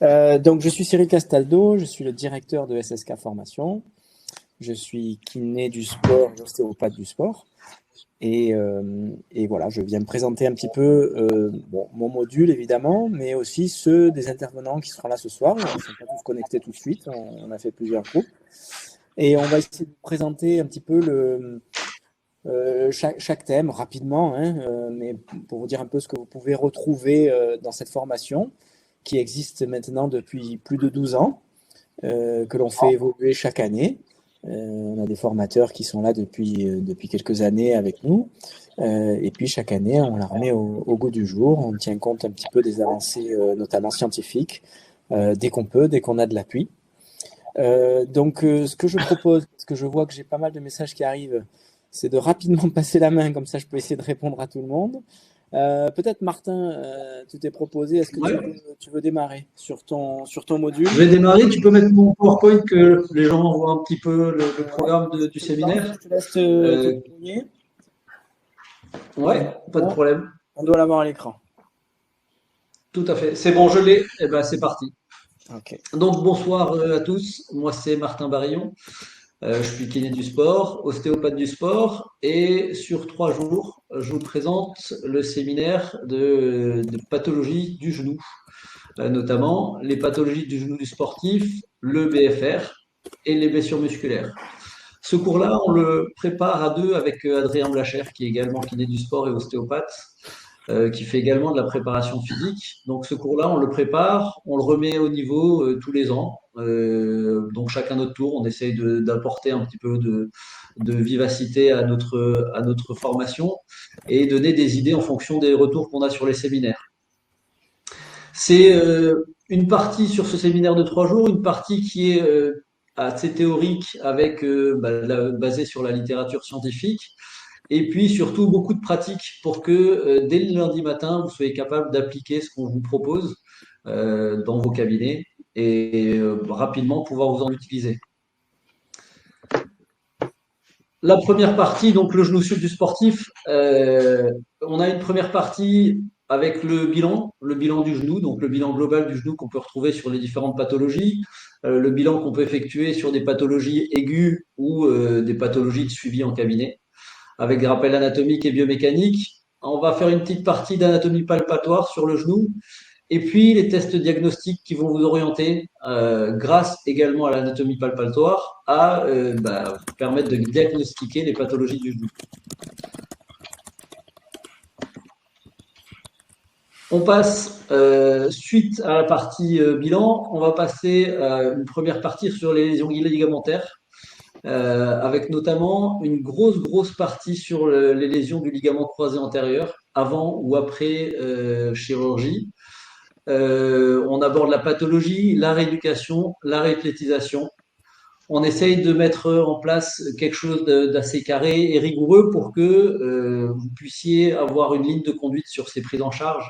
Donc, je suis Cyril Castaldo, je suis le directeur de SSK Formation. Je suis kiné du sport, ostéopathe du sport. Et voilà, je viens me présenter un petit peu mon module, évidemment, mais aussi ceux des intervenants qui seront là ce soir. Ils ne sont pas tous connectés tout de suite, on a fait plusieurs groupes. Et on va essayer de vous présenter un petit peu chaque thème rapidement, mais pour vous dire un peu ce que vous pouvez retrouver dans cette formation qui existe maintenant depuis plus de 12 ans, que l'on fait évoluer chaque année. On a des formateurs qui sont là depuis quelques années avec nous. Et puis chaque année, on la remet au goût du jour. On tient compte un petit peu des avancées, notamment scientifiques, dès qu'on peut, dès qu'on a de l'appui. Donc, ce que je propose, parce que je vois que j'ai pas mal de messages qui arrivent, c'est de rapidement passer la main, comme ça je peux essayer de répondre à tout le monde. Peut-être Martin, tu t'es proposé, est-ce que tu veux démarrer sur ton module? Je vais démarrer, tu peux mettre mon PowerPoint que les gens voient un petit peu le programme du séminaire. Je te laisse te débrouiller. Ouais, pas de problème. On doit l'avoir à l'écran. Tout à fait. C'est bon, je l'ai. Eh ben, c'est parti. Okay. Donc, bonsoir à tous. Moi, c'est Martin Barillon. Je suis kiné du sport, ostéopathe du sport. Et sur 3 jours, je vous présente le séminaire de pathologie du genou. Notamment les pathologies du genou du sportif, le BFR et les blessures musculaires. Ce cours-là, on le prépare à deux avec Adrien Blacher, qui est également kiné du sport et ostéopathe, qui fait également de la préparation physique. Donc ce cours-là, on le prépare, on le remet au niveau tous les ans. Donc chacun notre tour, on essaye d'apporter un petit peu de vivacité à notre formation et donner des idées en fonction des retours qu'on a sur les séminaires. C'est une partie sur ce séminaire de 3 jours, une partie qui est assez théorique avec basée sur la littérature scientifique, et puis surtout beaucoup de pratiques pour que dès le lundi matin, vous soyez capable d'appliquer ce qu'on vous propose dans vos cabinets et rapidement pouvoir vous en utiliser. La première partie, donc le genou sud du sportif, on a une première partie avec le bilan du genou, donc le bilan global du genou qu'on peut retrouver sur les différentes pathologies, le bilan qu'on peut effectuer sur des pathologies aiguës ou des pathologies de suivi en cabinet, avec des rappels anatomiques et biomécaniques. On va faire une petite partie d'anatomie palpatoire sur le genou, et puis les tests diagnostiques qui vont vous orienter, grâce également à l'anatomie palpatoire, à vous permettre de diagnostiquer les pathologies du genou. On passe, suite à la partie bilan, on va passer à une première partie sur les lésions ligamentaires, avec notamment une grosse partie sur les lésions du ligament croisé antérieur, avant ou après chirurgie. On aborde la pathologie, la rééducation, la réathlétisation. On essaye de mettre en place quelque chose d'assez carré et rigoureux pour que vous puissiez avoir une ligne de conduite sur ces prises en charge.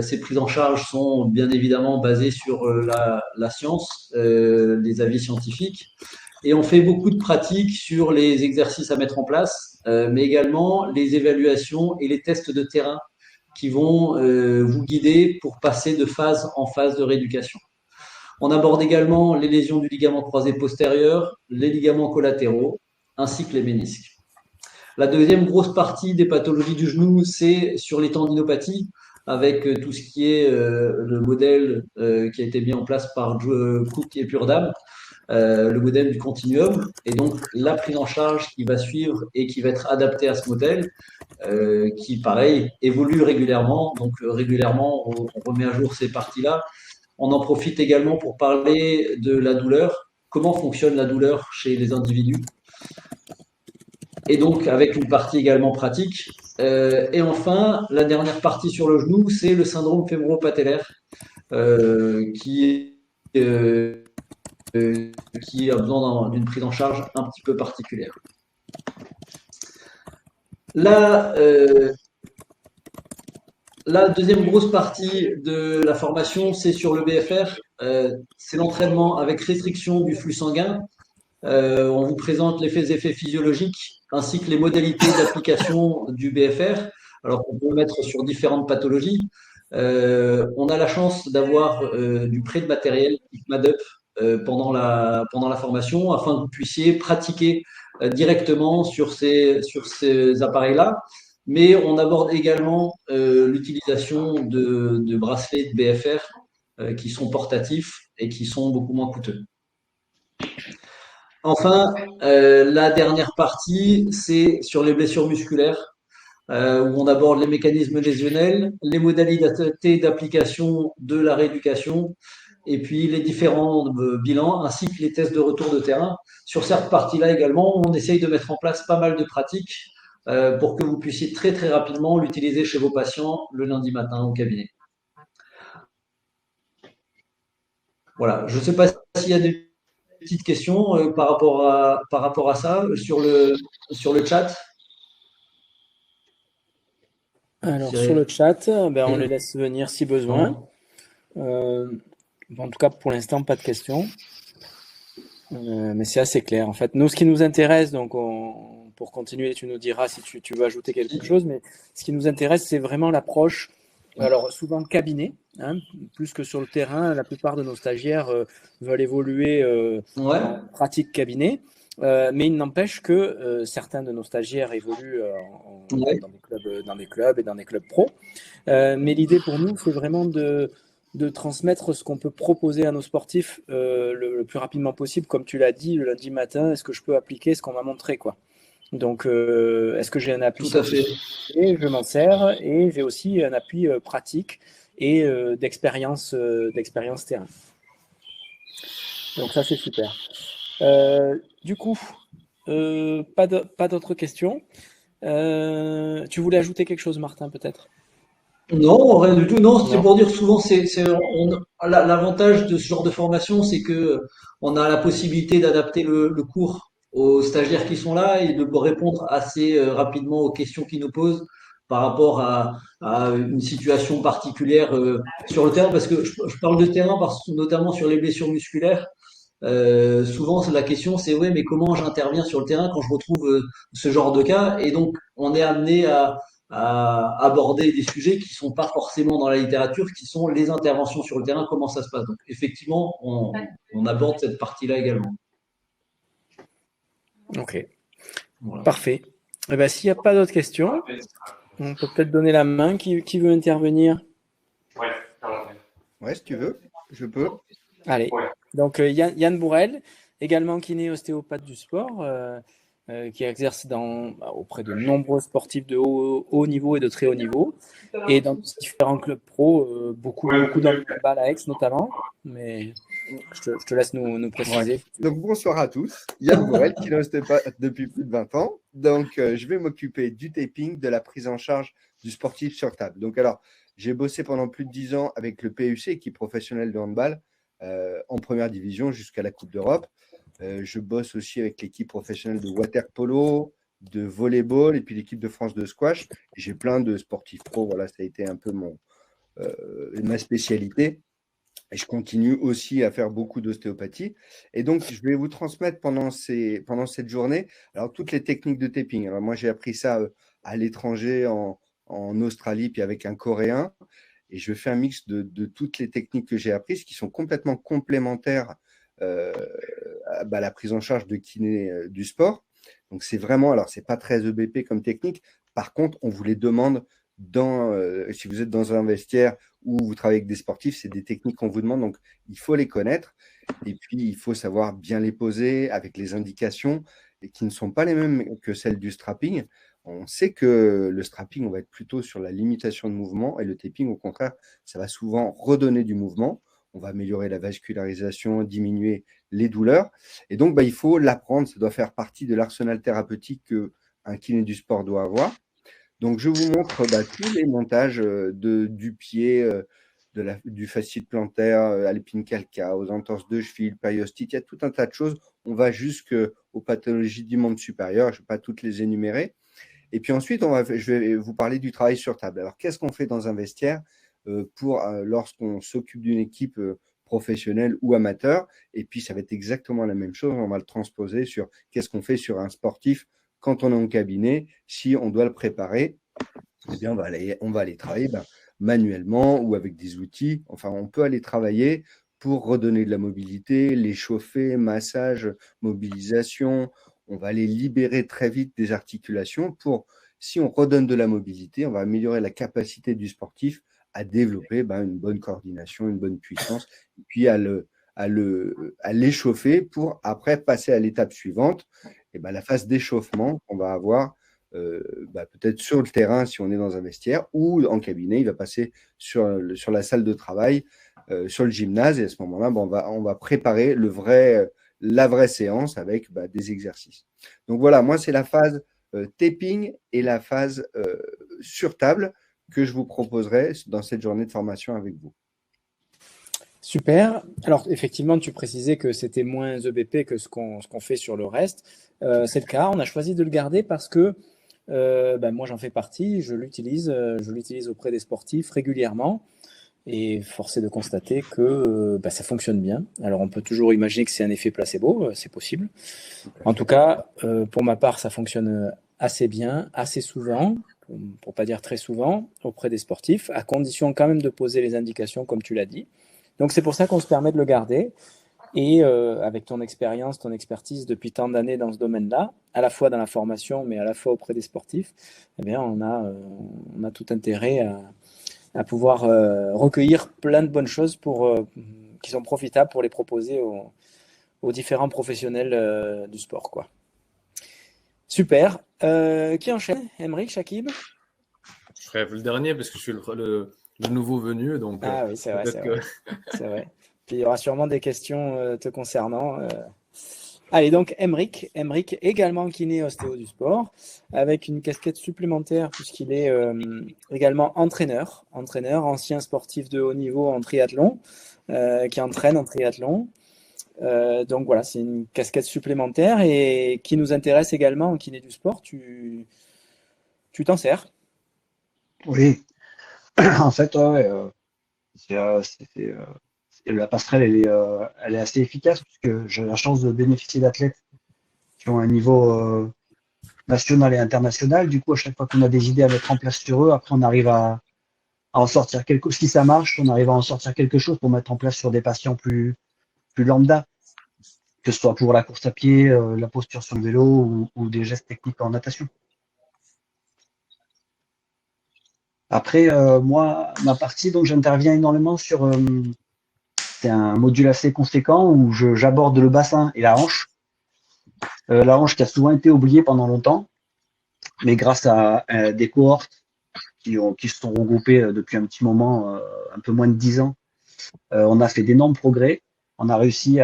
Ces prises en charge sont bien évidemment basées sur la science, les avis scientifiques. Et on fait beaucoup de pratiques sur les exercices à mettre en place, mais également les évaluations et les tests de terrain qui vont vous guider pour passer de phase en phase de rééducation. On aborde également les lésions du ligament croisé postérieur, les ligaments collatéraux, ainsi que les ménisques. La deuxième grosse partie des pathologies du genou, c'est sur les tendinopathies, avec tout ce qui est le modèle qui a été mis en place par Cook et Purdam, le modèle du continuum, et donc la prise en charge qui va suivre et qui va être adaptée à ce modèle, qui, pareil, évolue régulièrement. Donc régulièrement, on remet à jour ces parties-là. On en profite également pour parler de la douleur, comment fonctionne la douleur chez les individus, et donc avec une partie également pratique. Et enfin, la dernière partie sur le genou, c'est le syndrome fémoro-patellaire, qui a besoin d'une prise en charge un petit peu particulière. La deuxième grosse partie de la formation, c'est sur le BFR. C'est l'entraînement avec restriction du flux sanguin. On vous présente les effets physiologiques ainsi que les modalités d'application du BFR. Alors, on peut le mettre sur différentes pathologies. On a la chance d'avoir du prêt de matériel, MADUP, pendant la formation, afin que vous puissiez pratiquer directement sur ces appareils-là. Mais on aborde également l'utilisation de bracelets de BFR qui sont portatifs et qui sont beaucoup moins coûteux. Enfin, la dernière partie, c'est sur les blessures musculaires, où on aborde les mécanismes lésionnels, les modalités d'application de la rééducation, et puis les différents bilans, ainsi que les tests de retour de terrain. Sur cette partie-là également, on essaye de mettre en place pas mal de pratiques pour que vous puissiez très très rapidement l'utiliser chez vos patients le lundi matin au cabinet. Voilà, je ne sais pas s'il y a des petites questions par rapport à ça sur le chat. Alors, sur le chat, ben, on les laisse venir si besoin. En tout cas, pour l'instant, pas de questions. Mais c'est assez clair. En fait, nous, ce qui nous intéresse, donc pour continuer, tu nous diras si tu veux ajouter quelque chose, mais ce qui nous intéresse, c'est vraiment l'approche. Alors, souvent cabinet, hein, plus que sur le terrain. La plupart de nos stagiaires veulent évoluer en pratique cabinet. Mais il n'empêche que certains de nos stagiaires évoluent dans des clubs et dans des clubs pro. Mais l'idée pour nous, c'est vraiment de transmettre ce qu'on peut proposer à nos sportifs le plus rapidement possible. Comme tu l'as dit, le lundi matin, est-ce que je peux appliquer ce qu'on m'a montré, quoi. Donc, est-ce que j'ai un appui scientifique? Et je m'en sers, et j'ai aussi un appui pratique et d'expérience terrain. Donc ça, c'est super. Du coup, pas d'autres questions. Tu voulais ajouter quelque chose, Martin, peut-être? Non, rien du tout. Non, c'était pour dire souvent, l'avantage de ce genre de formation, c'est que on a la possibilité d'adapter le cours aux stagiaires qui sont là et de répondre assez rapidement aux questions qu'ils nous posent par rapport à une situation particulière sur le terrain. Parce que je parle de terrain notamment sur les blessures musculaires. Souvent, la question, c'est ouais, mais comment j'interviens sur le terrain quand je retrouve ce genre de cas? Et donc, on est amené à aborder des sujets qui sont pas forcément dans la littérature, qui sont les interventions sur le terrain, comment ça se passe. Donc, effectivement, on aborde cette partie-là également. Ok, voilà. Parfait. Eh ben, s'il n'y a pas d'autres questions, on peut peut-être donner la main. Qui veut intervenir? Ouais, si tu veux, je peux. Allez. Donc, Yann Bourrel, également kiné ostéopathe du sport, qui exerce auprès de nombreux sportifs de haut niveau et de très haut niveau, et dans différents clubs pro, beaucoup dans le football à Aix notamment, mais je te laisse nous préciser. Ouais. Donc, bonsoir à tous. Yann Bourrel, kiné ostéopathe depuis plus de 20 ans. Donc, je vais m'occuper du taping, de la prise en charge du sportif sur table. Donc, alors, j'ai bossé pendant plus de 10 ans avec le PUC, équipe professionnelle de handball, en première division jusqu'à la Coupe d'Europe. Je bosse aussi avec l'équipe professionnelle de water polo, de volleyball et puis l'équipe de France de squash. J'ai plein de sportifs pro. Voilà, ça a été un peu ma spécialité. Et je continue aussi à faire beaucoup d'ostéopathie. Et donc, je vais vous transmettre pendant cette journée toutes les techniques de taping. Alors, moi, j'ai appris ça à l'étranger, en Australie, puis avec un Coréen. Et je fais un mix de toutes les techniques que j'ai apprises qui sont complètement complémentaires à la prise en charge de kiné du sport. Donc, c'est vraiment, alors, c'est pas très EBP comme technique. Par contre, on vous les demande si vous êtes dans un vestiaire où vous travaillez avec des sportifs, c'est des techniques qu'on vous demande. Donc, il faut les connaître. Et puis, il faut savoir bien les poser avec les indications et qui ne sont pas les mêmes que celles du strapping. On sait que le strapping, on va être plutôt sur la limitation de mouvement et le taping, au contraire, ça va souvent redonner du mouvement. On va améliorer la vascularisation, diminuer les douleurs. Et donc, il faut l'apprendre. Ça doit faire partie de l'arsenal thérapeutique qu'un kiné du sport doit avoir. Donc, je vous montre tous les montages du pied, du fascite plantaire, à l'épine calca, aux entorses de cheville, périostite. Il y a tout un tas de choses. On va jusqu'aux pathologies du membre supérieur. Je ne vais pas toutes les énumérer. Et puis ensuite, je vais vous parler du travail sur table. Alors, qu'est-ce qu'on fait dans un vestiaire lorsqu'on s'occupe d'une équipe professionnelle ou amateur? Et puis, ça va être exactement la même chose. On va le transposer sur qu'est-ce qu'on fait sur un sportif quand on est en cabinet. Si on doit le préparer, eh bien, on va aller travailler manuellement ou avec des outils. Enfin, on peut aller travailler pour redonner de la mobilité, les chauffer, massage, mobilisation. On va aller libérer très vite des articulations pour, si on redonne de la mobilité, on va améliorer la capacité du sportif à développer une bonne coordination, une bonne puissance, et puis à l'échauffer pour après passer à l'étape suivante, et la phase d'échauffement qu'on va avoir peut-être sur le terrain si on est dans un vestiaire ou en cabinet. Il va passer sur la salle de travail, sur le gymnase, et à ce moment-là, on va préparer la vraie séance avec des exercices. Donc voilà, moi, c'est la phase taping et la phase sur table que je vous proposerai dans cette journée de formation avec vous. Super. Alors, effectivement, tu précisais que c'était moins EBP que ce qu'on fait sur le reste. C'est le cas. On a choisi de le garder parce que moi, j'en fais partie. Je l'utilise auprès des sportifs régulièrement. Et force est de constater que ça fonctionne bien. Alors, on peut toujours imaginer que c'est un effet placebo. C'est possible. En tout cas, pour ma part, ça fonctionne assez bien, assez souvent, pour pas dire très souvent, auprès des sportifs, à condition quand même de poser les indications, comme tu l'as dit. Donc, c'est pour ça qu'on se permet de le garder. Et avec ton expérience, ton expertise depuis tant d'années dans ce domaine-là, à la fois dans la formation, mais à la fois auprès des sportifs, eh bien, on a tout intérêt à pouvoir recueillir plein de bonnes choses qui sont profitables pour les proposer aux différents professionnels du sport, quoi. Super. Qui enchaîne? Emeric, Shakib? Je ferai le dernier parce que je suis le nouveau venu. Donc, ah oui, c'est vrai. C'est vrai. Puis il y aura sûrement des questions te concernant. Allez, donc Emeric, également kiné ostéo du sport, avec une casquette supplémentaire puisqu'il est également entraîneur, ancien sportif de haut niveau en triathlon, qui entraîne en triathlon. Donc voilà, c'est une casquette supplémentaire et qui nous intéresse également en kiné du sport. Tu t'en sers? Oui, en fait, la passerelle, elle est assez efficace puisque j'ai la chance de bénéficier d'athlètes qui ont un niveau national et international. Du coup, à chaque fois qu'on a des idées à mettre en place sur eux, après, on arrive à en sortir quelque chose. Si ça marche, on arrive à en sortir quelque chose pour mettre en place sur des patients plus lambda, que ce soit pour la course à pied, la posture sur le vélo ou des gestes techniques en natation. Après, moi, ma partie, donc j'interviens énormément sur. C'est un module assez conséquent où j'aborde le bassin et la hanche. La hanche qui a souvent été oubliée pendant longtemps, mais grâce à des cohortes qui se sont regroupées depuis un petit moment, un peu moins de 10 ans, on a fait d'énormes progrès. On a réussi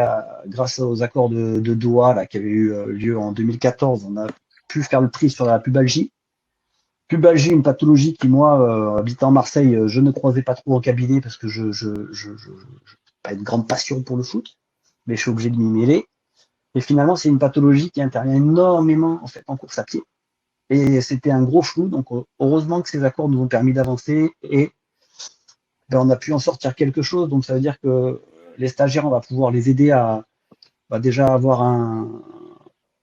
grâce aux accords de Doha là, qui avaient eu lieu en 2014, on a pu faire le prix sur la pubalgie. Pubalgie, une pathologie qui, moi, habitant Marseille, je ne croisais pas trop en cabinet parce que je pas une grande passion pour le foot, mais je suis obligé de m'y mêler. Et finalement, c'est une pathologie qui intervient énormément en fait en course à pied. Et c'était un gros flou. Donc, heureusement que ces accords nous ont permis d'avancer et on a pu en sortir quelque chose. Donc, ça veut dire que les stagiaires, on va pouvoir les aider à déjà avoir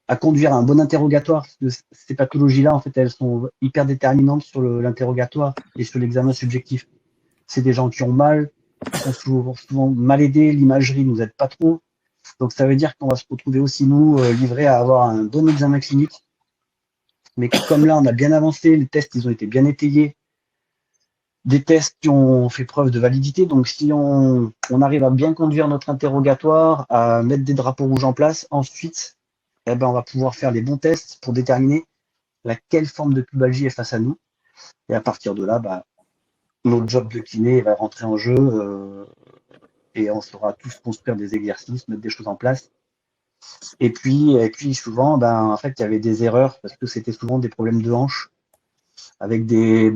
à conduire un bon interrogatoire. Parce que ces pathologies-là, en fait, elles sont hyper déterminantes sur l'interrogatoire et sur l'examen subjectif. C'est des gens qui ont mal, qui sont souvent mal aidés. L'imagerie nous aide pas trop. Donc, ça veut dire qu'on va se retrouver aussi, nous, livrés à avoir un bon examen clinique. Mais comme là, on a bien avancé, les tests, ils ont été bien étayés. Des tests qui ont fait preuve de validité. Donc, si on arrive à bien conduire notre interrogatoire, à mettre des drapeaux rouges en place, ensuite, on va pouvoir faire les bons tests pour déterminer quelle forme de pubalgie est face à nous. Et à partir de là, notre job de kiné va rentrer en jeu et on saura tous construire des exercices, mettre des choses en place. Et puis souvent, en fait, il y avait des erreurs parce que c'était souvent des problèmes de hanche avec des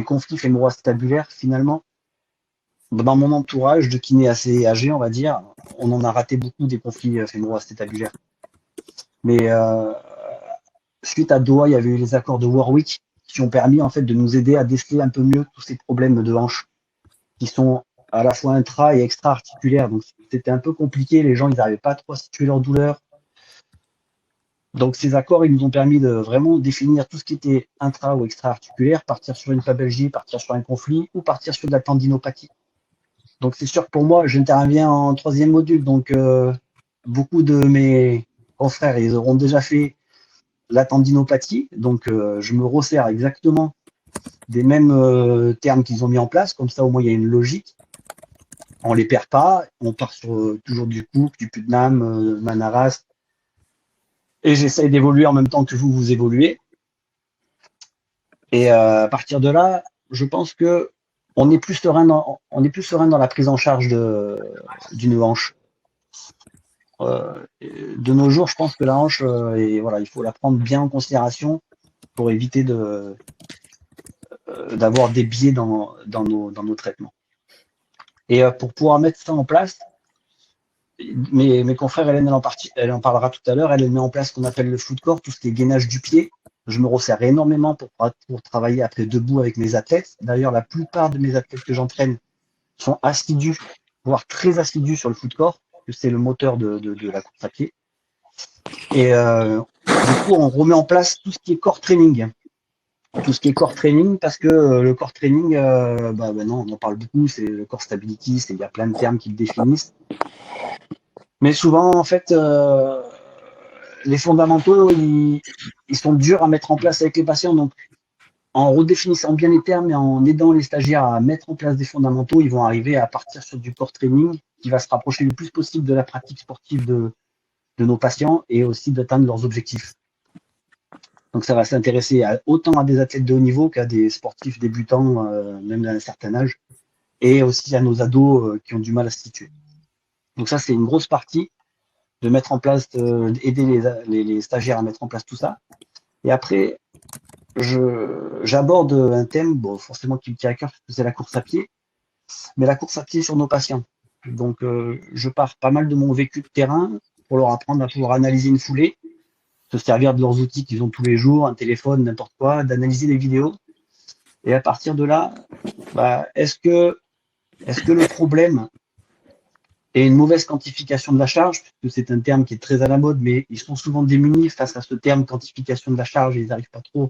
conflits fémoro-acétabulaires finalement. Dans mon entourage de kiné assez âgé, on va dire, on en a raté beaucoup des conflits fémoro-acétabulaires. Mais suite à Doha, il y avait eu les accords de Warwick qui ont permis en fait de nous aider à déceler un peu mieux tous ces problèmes de hanche qui sont à la fois intra et extra-articulaires. Donc c'était un peu compliqué, les gens ils n'arrivaient pas trop à situer leur douleur. Donc ces accords, ils nous ont permis de vraiment définir tout ce qui était intra ou extra-articulaire, partir sur une pabalgie, partir sur un conflit ou partir sur de la tendinopathie. Donc c'est sûr que pour moi, j'interviens en 3e module, donc beaucoup de mes confrères, ils auront déjà fait la tendinopathie, donc je me resserre exactement des mêmes termes qu'ils ont mis en place, comme ça au moins il y a une logique. On les perd pas, on part sur toujours du Cook, du Putnam, Manaras, et j'essaye d'évoluer en même temps que vous évoluez. Et à partir de là, je pense que on est plus serein dans la prise en charge d'une hanche. De nos jours, je pense que la hanche, et voilà, il faut la prendre bien en considération pour éviter d'avoir des biais dans nos traitements. Et pour pouvoir mettre ça en place, mes confrères, elle en parlera tout à l'heure, elle met en place ce qu'on appelle le foot core, tout ce qui est gainage du pied. Je me resserre énormément pour travailler après debout avec mes athlètes. D'ailleurs, la plupart de mes athlètes que j'entraîne sont assidus, voire très assidus sur le foot core, que c'est le moteur de la course à pied. Et du coup, on remet en place tout ce qui est core training. Tout ce qui est core training, parce que le core training, non, on en parle beaucoup, c'est le core stability, il y a plein de termes qui le définissent. Mais souvent, en fait, les fondamentaux, ils sont durs à mettre en place avec les patients. Donc, en redéfinissant bien les termes et en aidant les stagiaires à mettre en place des fondamentaux, ils vont arriver à partir sur du core training qui va se rapprocher le plus possible de la pratique sportive de nos patients et aussi d'atteindre leurs objectifs. Donc, ça va s'intéresser autant à des athlètes de haut niveau qu'à des sportifs débutants, même d'un certain âge, et aussi à nos ados qui ont du mal à se situer. Donc ça, c'est une grosse partie de mettre en place, aider les stagiaires à mettre en place tout ça. Et après, j'aborde un thème, bon, forcément qui me tient à cœur, parce que c'est la course à pied, mais la course à pied sur nos patients. Donc, je pars pas mal de mon vécu de terrain pour leur apprendre à pouvoir analyser une foulée, se servir de leurs outils qu'ils ont tous les jours, un téléphone, n'importe quoi, d'analyser les vidéos. Et à partir de là, est-ce que le problème est une mauvaise quantification de la charge, puisque c'est un terme qui est très à la mode, mais ils sont souvent démunis face à ce terme quantification de la charge et ils n'arrivent pas trop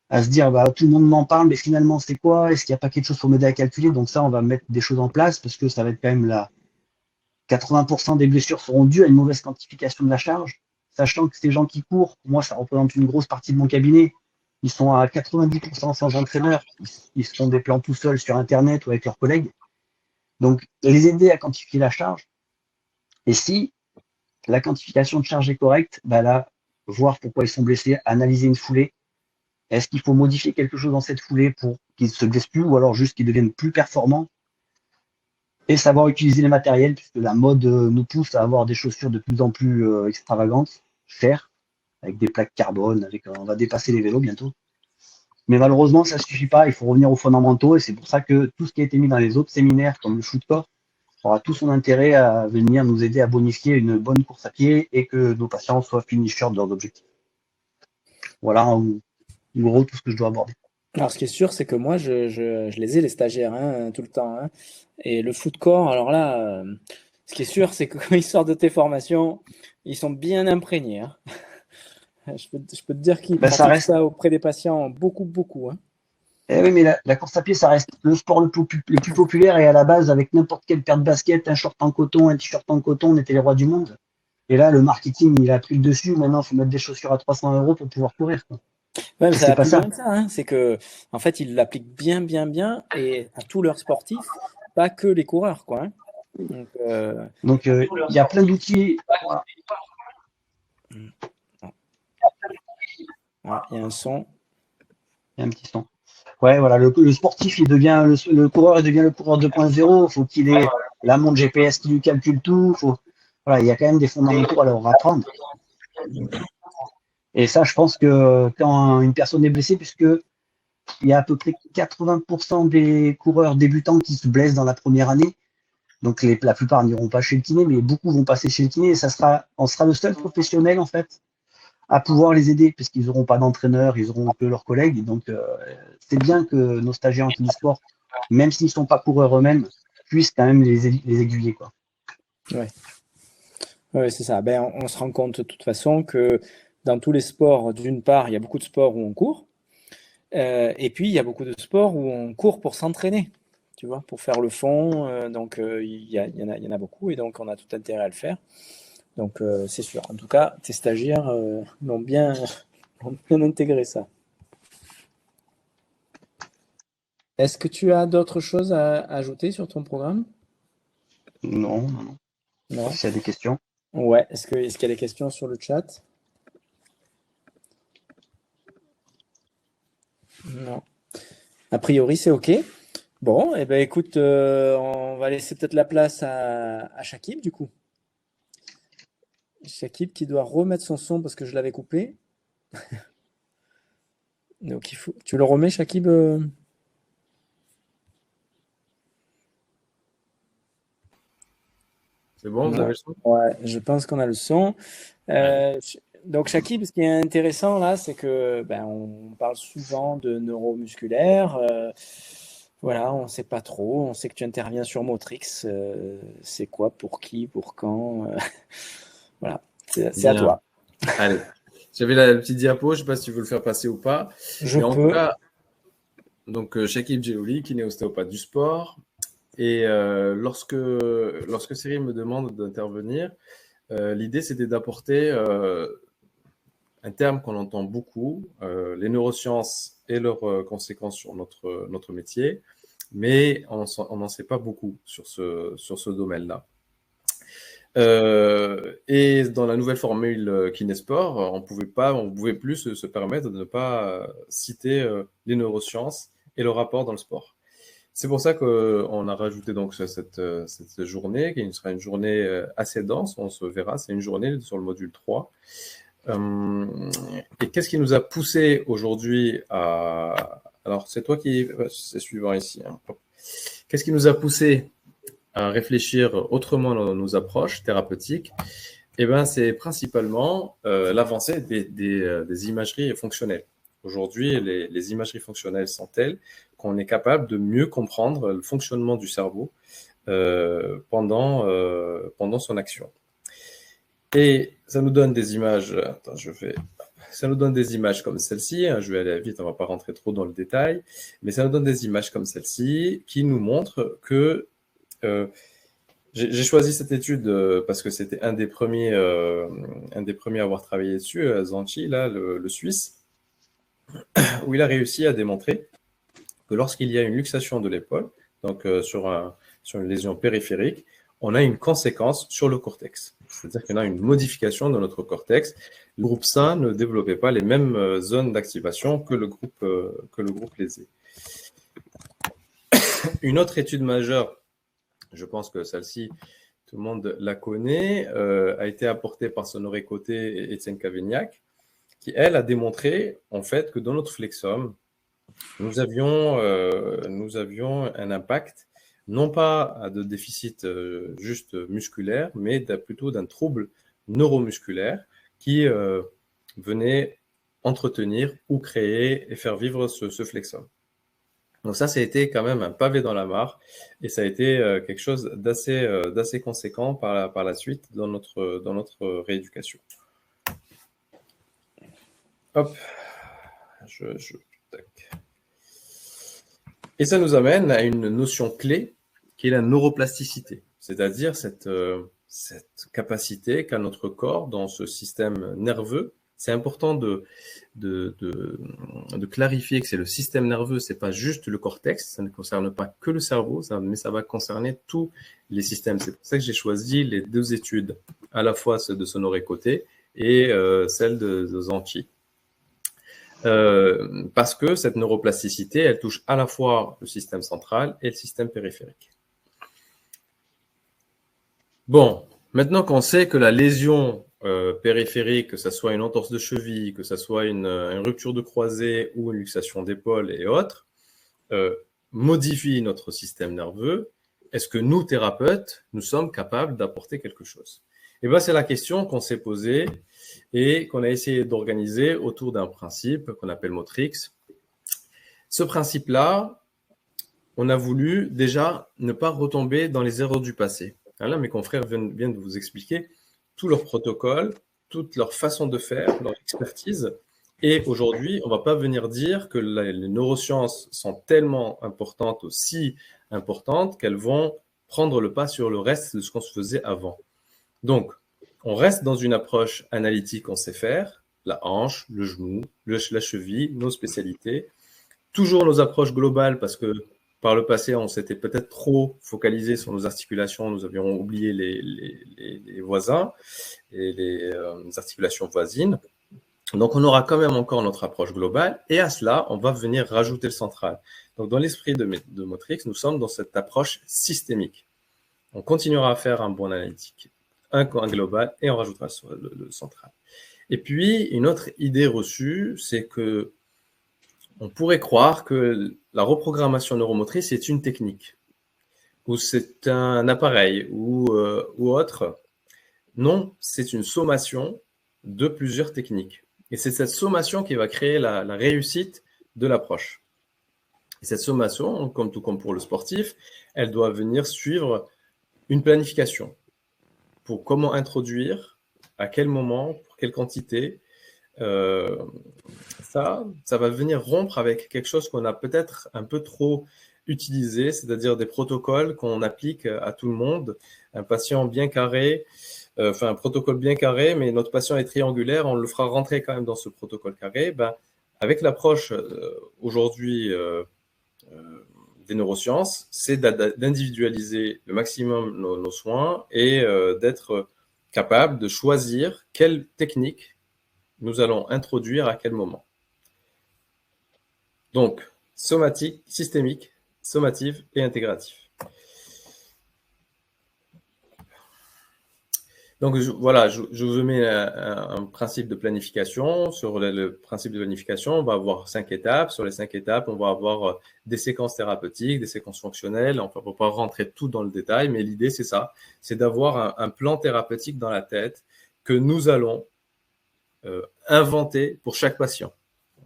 à se dire tout le monde m'en parle, mais finalement c'est quoi? Est-ce qu'il n'y a pas quelque chose pour m'aider à calculer? Donc ça, on va mettre des choses en place parce que ça va être quand même 80% des blessures seront dues à une mauvaise quantification de la charge, sachant que ces gens qui courent, pour moi, ça représente une grosse partie de mon cabinet. Ils sont à 90% sans entraîneur. Ils se font des plans tout seuls sur Internet ou avec leurs collègues. Donc, les aider à quantifier la charge. Et si la quantification de charge est correcte, là, voir pourquoi ils sont blessés, analyser une foulée. Est-ce qu'il faut modifier quelque chose dans cette foulée pour qu'ils ne se blessent plus ou alors juste qu'ils deviennent plus performants? Et savoir utiliser les matériels, puisque la mode nous pousse à avoir des chaussures de plus en plus extravagantes, chères, avec des plaques carbone, on va dépasser les vélos bientôt. Mais malheureusement, ça ne suffit pas, il faut revenir aux fondamentaux, et c'est pour ça que tout ce qui a été mis dans les autres séminaires, comme le foot core, aura tout son intérêt à venir nous aider à bonifier une bonne course à pied et que nos patients soient finishers de leurs objectifs. Voilà en gros tout ce que je dois aborder. Alors, ce qui est sûr, c'est que moi, je les ai, les stagiaires, tout le temps. Et le foot core, alors là, ce qui est sûr, c'est que quand ils sortent de tes formations, ils sont bien imprégnés. Je peux te dire qu'ils pratiquent ça auprès des patients beaucoup. Eh oui, mais la course à pied, ça reste le sport le plus populaire et à la base, avec n'importe quelle paire de baskets, un short en coton, un t-shirt en coton, on était les rois du monde. Et là, le marketing, il a pris le dessus. Maintenant, il faut mettre des chaussures à 300 € pour pouvoir courir, quoi. Ouais, mais ça va plus loin que ça. C'est que, en fait, ils l'appliquent bien, et à tous leurs sportifs, pas que les coureurs, quoi. Donc, il y a plein d'outils. Ouais, il y a un son. Il y a un petit son. Ouais, voilà, le sportif, il devient le coureur, il devient le coureur 2.0. Il faut qu'il ait la montre GPS qui lui calcule tout. Voilà, il y a quand même des fondamentaux à leur apprendre. Et ça, je pense que quand une personne est blessée, puisque il y a à peu près 80% des coureurs débutants qui se blessent dans la première année. Donc la plupart n'iront pas chez le kiné, mais beaucoup vont passer chez le kiné. Et on sera le seul professionnel en fait à pouvoir les aider, puisqu'ils n'auront pas d'entraîneur, ils auront que leurs collègues. Et donc c'est bien que nos stagiaires en kinésport, même s'ils ne sont pas coureurs eux-mêmes, puissent quand même les aiguiller, quoi. Ouais. Ouais, c'est ça. Ben, on se rend compte de toute façon que dans tous les sports, d'une part, il y a beaucoup de sports où on court, et puis il y a beaucoup de sports où on court pour s'entraîner, tu vois, pour faire le fond. Donc il y en a beaucoup, et donc on a tout intérêt à le faire. Donc c'est sûr. En tout cas, tes stagiaires ont bien intégré ça. Est-ce que tu as d'autres choses à ajouter sur ton programme? Non, non, non. Non? S'il y a des questions. Ouais. Est-ce qu'il y a des questions sur le chat? Non. A priori, c'est OK. Bon, eh ben, écoute, on va laisser peut-être la place à Shakib, du coup. Shakib qui doit remettre son son parce que je l'avais coupé. Donc, tu le remets, Shakib? C'est bon, vous Non. avez le son? Ouais, je pense qu'on a le son. Donc, Shakib, ce qui est intéressant là, c'est que on parle souvent de neuromusculaire. Voilà, on ne sait pas trop. On sait que tu interviens sur Motrix. C'est quoi, pour qui, pour quand? Voilà, c'est à Bien. toi. Allez. J'avais la petite diapo, je ne sais pas si tu veux le faire passer ou pas. Je Mais en peux. tout cas, donc Shakib Djelouli, kiné-ostéopathe du sport. Et lorsque Cyril me demande d'intervenir, l'idée c'était d'apporter un terme qu'on entend beaucoup, les neurosciences et leurs conséquences sur notre métier, mais on n'en sait pas beaucoup sur ce domaine-là. Et dans la nouvelle formule Kinesport, on pouvait plus se permettre de ne pas citer les neurosciences et le rapport dans le sport. C'est pour ça qu'on a rajouté donc cette journée, qui sera une journée assez dense, on se verra, c'est une journée sur le module 3. Et qu'est-ce qui nous a poussé aujourd'hui à... Alors, c'est toi qui... C'est suivant ici. Hein. Qu'est-ce qui nous a poussé à réfléchir autrement nos approches thérapeutiques? Eh ben, c'est principalement l'avancée des imageries fonctionnelles. Aujourd'hui, les imageries fonctionnelles sont telles qu'on est capable de mieux comprendre le fonctionnement du cerveau pendant son action. Et ça nous donne des images. Attends, ça nous donne des images comme celle-ci. Hein, je vais aller vite, on ne va pas rentrer trop dans le détail, mais ça nous donne des images comme celle-ci qui nous montrent que j'ai choisi cette étude parce que c'était un des premiers à avoir travaillé dessus, Zanchi, là, le Suisse, où il a réussi à démontrer que lorsqu'il y a une luxation de l'épaule, donc sur une lésion périphérique, on a une conséquence sur le cortex. C'est-à-dire qu'on a une modification de notre cortex. Le groupe sain ne développait pas les mêmes zones d'activation que le groupe lésé. Une autre étude majeure, je pense que celle-ci, tout le monde la connaît, a été apportée par Sonoré Côté et Étienne Cavignac, qui, elle, a démontré en fait que dans notre flexum, nous avions un impact, non pas de déficit juste musculaire, mais plutôt d'un trouble neuromusculaire qui venait entretenir ou créer et faire vivre ce flexum. Donc ça a été quand même un pavé dans la mare et ça a été quelque chose d'assez conséquent par la suite dans notre rééducation. Hop, tac. Et ça nous amène à une notion clé qui est la neuroplasticité, c'est-à-dire cette capacité qu'a notre corps dans ce système nerveux. C'est important de clarifier que c'est le système nerveux, c'est pas juste le cortex, ça ne concerne pas que le cerveau, mais ça va concerner tous les systèmes. C'est pour ça que j'ai choisi les deux études, à la fois celle de Sonoré Côté et celle de Zanchi. Parce que cette neuroplasticité, elle touche à la fois le système central et le système périphérique. Bon, maintenant qu'on sait que la lésion périphérique, que ce soit une entorse de cheville, que ce soit une rupture de croisée ou une luxation d'épaule et autres, modifie notre système nerveux, est-ce que nous, thérapeutes, nous sommes capables d'apporter quelque chose? Et bien, c'est la question qu'on s'est posée et qu'on a essayé d'organiser autour d'un principe qu'on appelle Motrix. Ce principe-là, on a voulu déjà ne pas retomber dans les erreurs du passé. Là, mes confrères viennent de vous expliquer tout leur protocole, toute leur façon de faire, leur expertise. Et aujourd'hui, on ne va pas venir dire que les neurosciences sont tellement importantes, aussi importantes, qu'elles vont prendre le pas sur le reste de ce qu'on se faisait avant. Donc, on reste dans une approche analytique qu'on sait faire, la hanche, le genou, la cheville, nos spécialités. Toujours nos approches globales, parce que par le passé, on s'était peut-être trop focalisé sur nos articulations, nous avions oublié les voisins et les articulations voisines. Donc, on aura quand même encore notre approche globale, et à cela, on va venir rajouter le central. Donc, dans l'esprit de Motrix, nous sommes dans cette approche systémique. On continuera à faire un bon analytique, un global, et on rajoutera le central. Et puis, une autre idée reçue, c'est que on pourrait croire que la reprogrammation neuromotrice est une technique, ou c'est un appareil, ou autre. Non, c'est une sommation de plusieurs techniques. Et c'est cette sommation qui va créer la réussite de l'approche. Et cette sommation, tout comme pour le sportif, elle doit venir suivre une planification pour comment introduire, à quel moment, pour quelle quantité. Ça va venir rompre avec quelque chose qu'on a peut-être un peu trop utilisé, c'est-à-dire des protocoles qu'on applique à tout le monde. Un patient bien carré, un protocole bien carré, mais notre patient est triangulaire, on le fera rentrer quand même dans ce protocole carré. Avec l'approche aujourd'hui des neurosciences, c'est d'individualiser le maximum nos soins et d'être capable de choisir quelle technique nous allons introduire à quel moment. Donc, somatique, systémique, sommative et intégratif. Donc, voilà, je vous mets un principe de planification. Sur le principe de planification, on va avoir 5 étapes. Sur les 5 étapes, on va avoir des séquences thérapeutiques, des séquences fonctionnelles. Enfin, on ne va pas rentrer tout dans le détail, mais l'idée, c'est ça. C'est d'avoir un plan thérapeutique dans la tête que nous allons inventer pour chaque patient.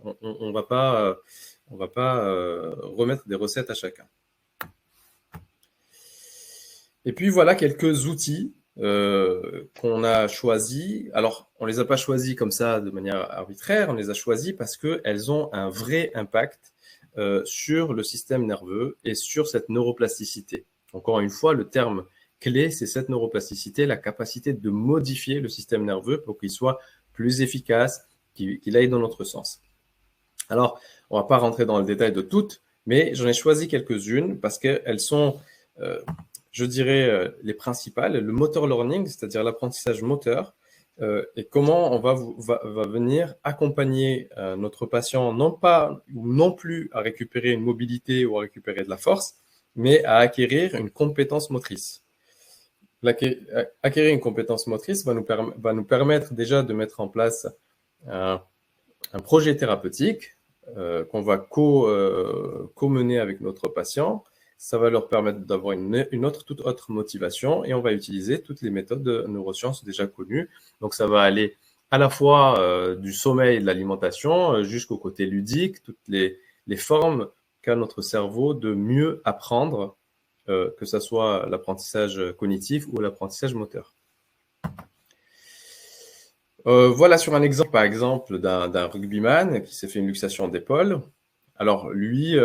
On va pas remettre des recettes à chacun. Et puis, voilà quelques outils qu'on a choisis. Alors, on ne les a pas choisis comme ça de manière arbitraire, on les a choisis parce qu'elles ont un vrai impact sur le système nerveux et sur cette neuroplasticité. Encore une fois, le terme clé, c'est cette neuroplasticité, la capacité de modifier le système nerveux pour qu'il soit plus efficace, qu'il aille dans notre sens. Alors, on ne va pas rentrer dans le détail de toutes, mais j'en ai choisi quelques-unes parce qu'elles sont je dirais, les principales, le motor learning, c'est-à-dire l'apprentissage moteur, et comment on va venir accompagner notre patient, non plus à récupérer une mobilité ou à récupérer de la force, mais à acquérir une compétence motrice. Acquérir une compétence motrice va nous permettre déjà de mettre en place un projet thérapeutique qu'on va co-mener avec notre patient. Ça va leur permettre d'avoir toute autre motivation et on va utiliser toutes les méthodes de neurosciences déjà connues. Donc, ça va aller à la fois du sommeil et de l'alimentation jusqu'au côté ludique, toutes les formes qu'a notre cerveau de mieux apprendre, que ce soit l'apprentissage cognitif ou l'apprentissage moteur. Voilà sur un exemple, par exemple, d'un rugbyman qui s'est fait une luxation d'épaule. Alors, lui,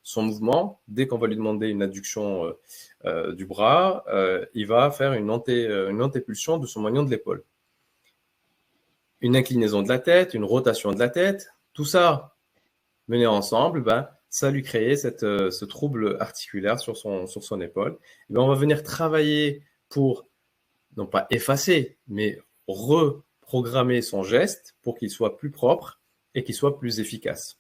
son mouvement, dès qu'on va lui demander une adduction du bras, il va faire une antépulsion de son moignon de l'épaule. Une inclinaison de la tête, une rotation de la tête, tout ça mené ensemble, ça lui crée ce trouble articulaire sur son épaule. Et on va venir travailler pour, non pas effacer, mais reprogrammer son geste pour qu'il soit plus propre et qu'il soit plus efficace.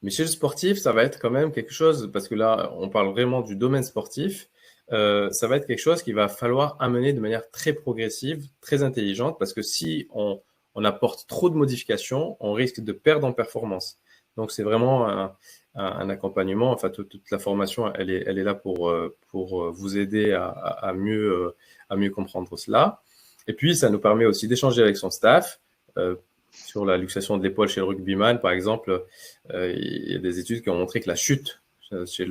Mais chez le sportif, ça va être quand même quelque chose, parce que là, on parle vraiment du domaine sportif, ça va être quelque chose qu'il va falloir amener de manière très progressive, très intelligente, parce que si on apporte trop de modifications, on risque de perdre en performance. Donc, c'est vraiment un accompagnement. Enfin, toute la formation, elle est là pour vous aider à mieux comprendre cela. Et puis, ça nous permet aussi d'échanger avec son staff. Sur la luxation de l'épaule chez le rugbyman, par exemple, il y a des études qui ont montré que la chute chez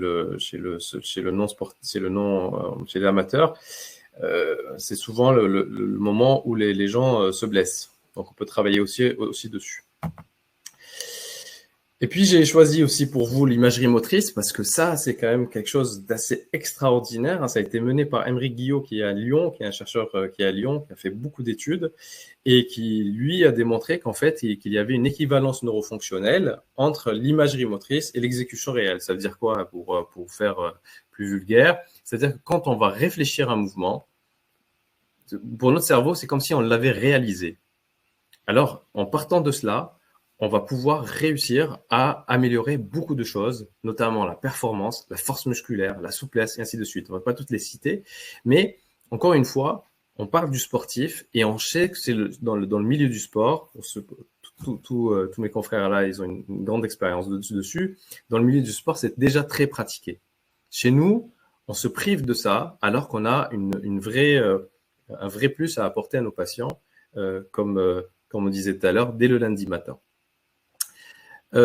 l'amateur c'est souvent le moment où les gens se blessent. Donc, on peut travailler aussi dessus. Et puis, j'ai choisi aussi pour vous l'imagerie motrice parce que ça, c'est quand même quelque chose d'assez extraordinaire. Ça a été mené par Aymeric Guillot, qui est à Lyon, qui est un chercheur qui est à Lyon, qui a fait beaucoup d'études et qui, lui, a démontré qu'en fait, qu'il y avait une équivalence neurofonctionnelle entre l'imagerie motrice et l'exécution réelle. Ça veut dire quoi pour faire plus vulgaire? C'est-à-dire que quand on va réfléchir à un mouvement, pour notre cerveau, c'est comme si on l'avait réalisé. Alors, en partant de cela, on va pouvoir réussir à améliorer beaucoup de choses, notamment la performance, la force musculaire, la souplesse, et ainsi de suite. On ne va pas toutes les citer, mais encore une fois, on parle du sportif et on sait que c'est dans le milieu du sport, tous mes confrères là, ils ont une grande expérience dessus. Dans le milieu du sport, c'est déjà très pratiqué. Chez nous, on se prive de ça alors qu'on a un vrai plus à apporter à nos patients, comme on disait tout à l'heure, dès le lundi matin.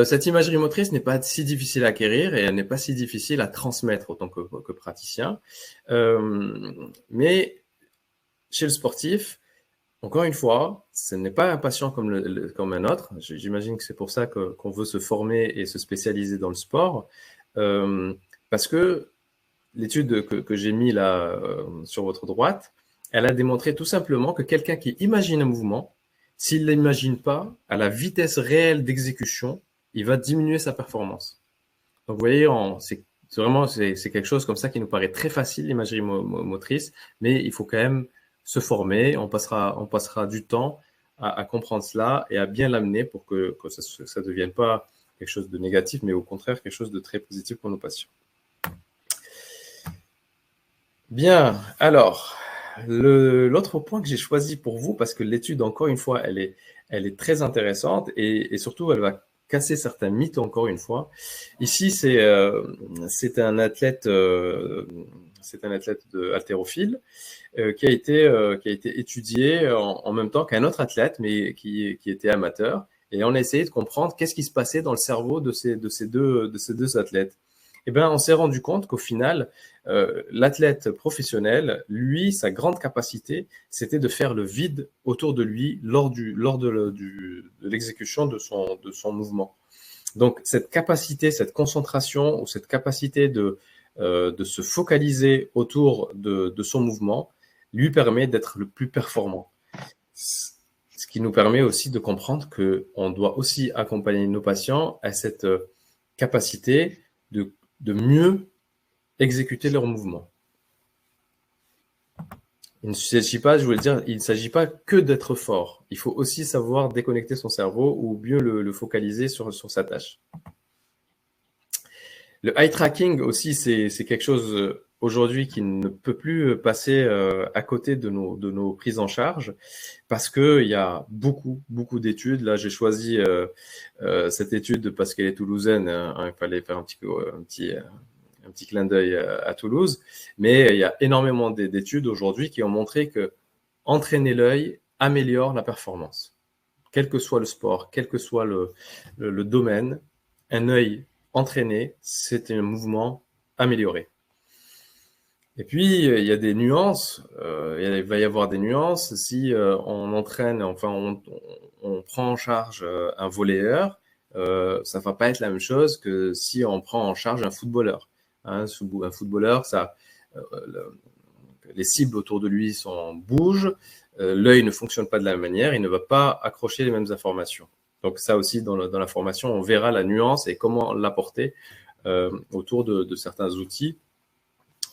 Cette imagerie motrice n'est pas si difficile à acquérir et elle n'est pas si difficile à transmettre en tant que praticien. Mais chez le sportif, encore une fois, ce n'est pas un patient comme un autre. J'imagine que c'est pour ça qu'on veut se former et se spécialiser dans le sport. Parce que l'étude que j'ai mis là sur votre droite, elle a démontré tout simplement que quelqu'un qui imagine un mouvement, s'il ne l'imagine pas à la vitesse réelle d'exécution, il va diminuer sa performance. Donc, vous voyez, c'est quelque chose comme ça qui nous paraît très facile, l'imagerie motrice, mais il faut quand même se former. On passera du temps à comprendre cela et à bien l'amener pour que ça ne devienne pas quelque chose de négatif, mais au contraire, quelque chose de très positif pour nos patients. Bien, alors, l'autre point que j'ai choisi pour vous, parce que l'étude, encore une fois, elle est très intéressante et surtout, elle va casser certains mythes, encore une fois. Ici, c'est un athlète de haltérophile qui a été étudié en même temps qu'un autre athlète, mais qui était amateur. Et on a essayé de comprendre qu'est-ce qui se passait dans le cerveau de ces deux athlètes. Eh bien, on s'est rendu compte qu'au final, l'athlète professionnel, lui, sa grande capacité, c'était de faire le vide autour de lui lors de l'exécution de son mouvement. Donc, cette capacité, cette concentration ou cette capacité de se focaliser autour de son mouvement lui permet d'être le plus performant. Ce qui nous permet aussi de comprendre qu'on doit aussi accompagner nos patients à cette capacité de mieux exécuter leurs mouvements. Il ne s'agit pas, je voulais dire, il ne s'agit pas que d'être fort. Il faut aussi savoir déconnecter son cerveau ou mieux le focaliser sur sa tâche. Le eye tracking aussi, c'est quelque chose aujourd'hui qui ne peut plus passer à côté de nos prises en charge parce qu'il y a beaucoup d'études. Là, j'ai choisi cette étude parce qu'elle est toulousaine. Il fallait faire un petit clin d'œil à Toulouse. Mais il y a énormément d'études aujourd'hui qui ont montré que entraîner l'œil améliore la performance. Quel que soit le sport, quel que soit le domaine, un œil entraîné, c'est un mouvement amélioré. Et puis, il y a des nuances. Il va y avoir des nuances si on entraîne, enfin, on prend en charge un volleyeur. Ça ne va pas être la même chose que si on prend en charge un footballeur. Un footballeur, les cibles autour de lui bougent. L'œil ne fonctionne pas de la même manière. Il ne va pas accrocher les mêmes informations. Donc ça aussi, dans la formation, on verra la nuance et comment l'apporter autour de certains outils.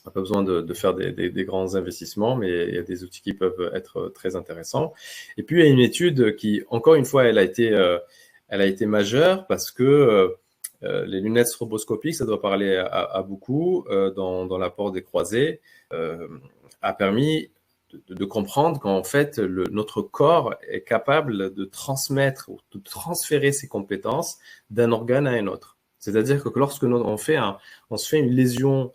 On n'a pas besoin de faire des grands investissements, mais il y a des outils qui peuvent être très intéressants. Et puis, il y a une étude qui, encore une fois, elle a été majeure parce que les lunettes stroboscopiques, ça doit parler à beaucoup dans l'apport des croisés, a permis de comprendre qu'en fait, notre corps est capable de transmettre ou de transférer ses compétences d'un organe à un autre. C'est-à-dire que lorsque on se fait une lésion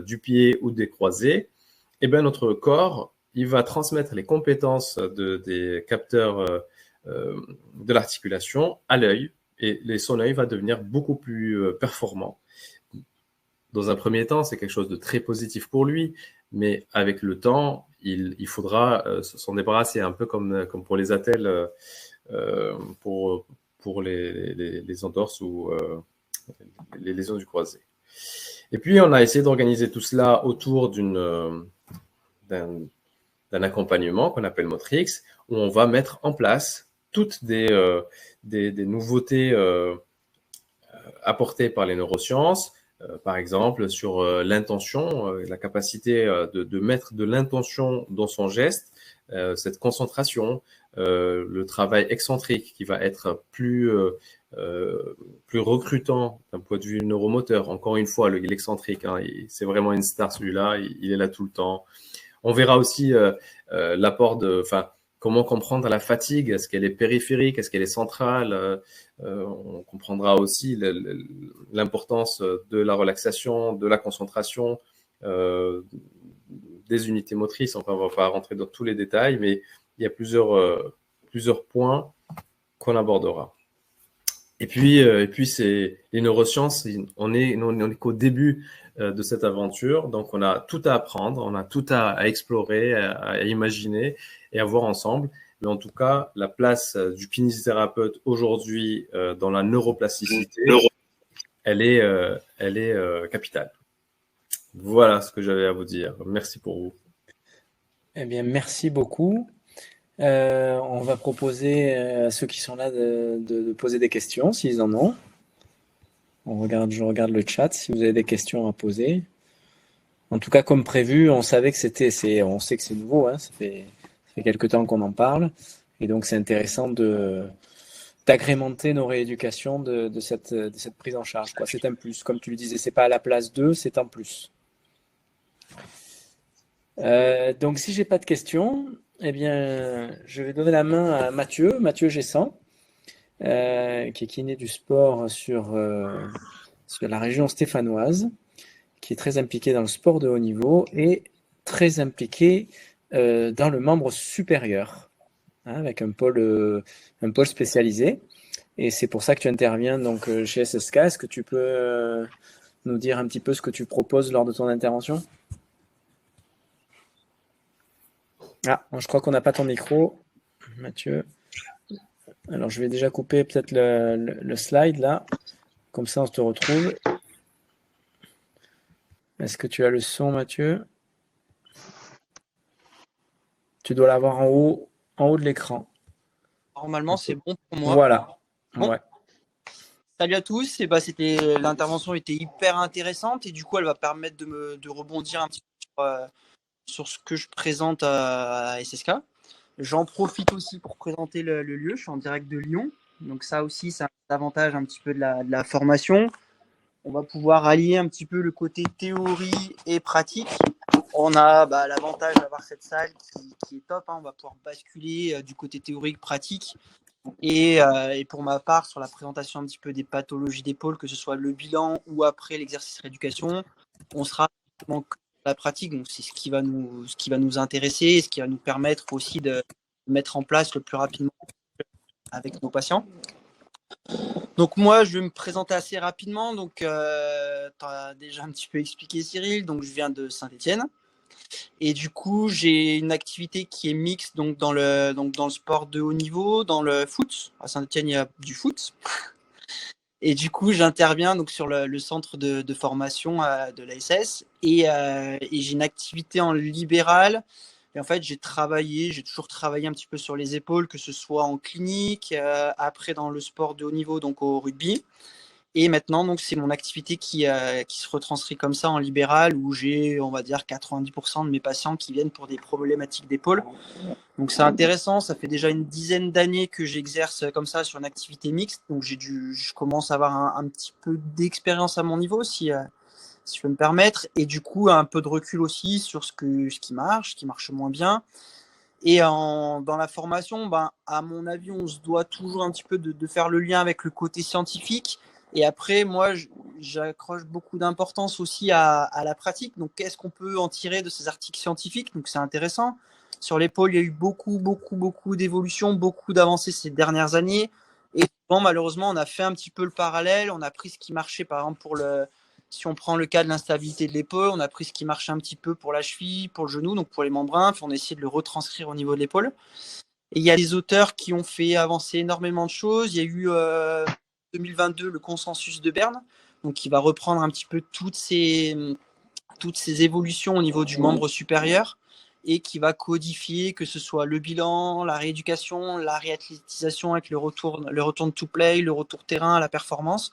du pied ou des croisés, eh bien, notre corps, il va transmettre les compétences des capteurs de l'articulation à l'œil et son œil va devenir beaucoup plus performant. Dans un premier temps, c'est quelque chose de très positif pour lui, mais avec le temps, il faudra s'en débarrasser, un peu comme pour les attelles, pour les entorses ou les lésions du croisé. Et puis, on a essayé d'organiser tout cela autour d'un accompagnement qu'on appelle Motrix, où on va mettre en place toutes des nouveautés apportées par les neurosciences, par exemple sur l'intention, la capacité de mettre de l'intention dans son geste, cette concentration, le travail excentrique qui va être plus recrutant d'un point de vue neuromoteur. Encore une fois, l'excentrique, hein, c'est vraiment une star celui-là, il est là tout le temps. On verra aussi l'apport comment comprendre la fatigue. Est-ce qu'elle est périphérique? Est-ce qu'elle est centrale? On comprendra aussi l'importance de la relaxation, de la concentration, des unités motrices. Enfin, on ne va pas rentrer dans tous les détails, mais il y a plusieurs points qu'on abordera. Et puis c'est les neurosciences. On est qu'au début de cette aventure, donc on a tout à apprendre, on a tout à explorer, à imaginer et à voir ensemble. Mais en tout cas, la place du kinésithérapeute aujourd'hui dans la neuroplasticité, elle est capitale. Voilà ce que j'avais à vous dire. Merci pour vous. Eh bien, merci beaucoup. On va proposer à ceux qui sont là de poser des questions, s'ils en ont. Je regarde le chat, si vous avez des questions à poser. En tout cas, comme prévu, on savait que on sait que c'est nouveau, hein, ça fait quelque temps qu'on en parle. Et donc, c'est intéressant d'agrémenter nos rééducations de cette prise en charge, quoi. C'est un plus. Comme tu le disais, c'est pas à la place d'eux, c'est en plus. Donc, si j'ai pas de questions, eh bien, je vais donner la main à Mathieu Gessan, qui est kiné du sport sur la région stéphanoise, qui est très impliqué dans le sport de haut niveau et très impliqué dans le membre supérieur, hein, avec un pôle spécialisé. Et c'est pour ça que tu interviens donc chez SSK. Est-ce que tu peux nous dire un petit peu ce que tu proposes lors de ton intervention? Ah, je crois qu'on n'a pas ton micro, Mathieu. Alors, je vais déjà couper peut-être le slide là. Comme ça, on te retrouve. Est-ce que tu as le son, Mathieu? Tu dois l'avoir en haut de l'écran. Normalement, c'est bon pour moi. Voilà. Bon. Ouais. Salut à tous. L'intervention était hyper intéressante et du coup, elle va permettre de rebondir un petit peu sur ce que je présente à SSK. J'en profite aussi pour présenter le lieu. Je suis en direct de Lyon. Donc ça aussi, c'est un avantage un petit peu de la formation. On va pouvoir allier un petit peu le côté théorie et pratique. On a l'avantage d'avoir cette salle qui est top, hein. On va pouvoir basculer du côté théorique, pratique. Et pour ma part, sur la présentation un petit peu des pathologies d'épaule, que ce soit le bilan ou après l'exercice rééducation, on sera dans la pratique. Donc c'est ce qui va nous intéresser et ce qui va nous permettre aussi de mettre en place le plus rapidement avec nos patients. Donc moi, je vais me présenter assez rapidement. Donc, tu as déjà un petit peu expliqué, Cyril. Donc, je viens de Saint-Étienne. Et du coup, j'ai une activité qui est mixte donc dans le sport de haut niveau, dans le foot. À Saint-Étienne, il y a du foot. Et du coup, j'interviens donc sur le centre de formation de l'ASS. Et j'ai une activité en libéral. Et en fait, j'ai toujours travaillé un petit peu sur les épaules, que ce soit en clinique, après dans le sport de haut niveau, donc au rugby. Et maintenant, donc, c'est mon activité qui se retranscrit comme ça en libéral, où j'ai, on va dire, 90% de mes patients qui viennent pour des problématiques d'épaule. Donc, c'est intéressant. Ça fait déjà une dizaine d'années que j'exerce comme ça sur une activité mixte. Donc, je commence à avoir un petit peu d'expérience à mon niveau, si je peux me permettre, et du coup un peu de recul aussi sur ce qui marche moins bien. Et dans la formation, à mon avis, on se doit toujours un petit peu de faire le lien avec le côté scientifique. Et après, moi, j'accroche beaucoup d'importance aussi à la pratique. Donc, qu'est-ce qu'on peut en tirer de ces articles scientifiques? Donc, c'est intéressant. Sur l'épaule, il y a eu beaucoup d'évolutions, beaucoup d'avancées ces dernières années. Et souvent, malheureusement, on a fait un petit peu le parallèle. On a pris ce qui marchait, par exemple, Si on prend le cas de l'instabilité de l'épaule, on a pris ce qui marche un petit peu pour la cheville, pour le genou, donc pour les membrnes, on a essayé de le retranscrire au niveau de l'épaule. Et il y a des auteurs qui ont fait avancer énormément de choses. Il y a eu 2022 le consensus de Berne, donc qui va reprendre un petit peu toutes ces évolutions au niveau du membre supérieur et qui va codifier que ce soit le bilan, la rééducation, la réathlétisation avec le retour de to play, le retour terrain à la performance.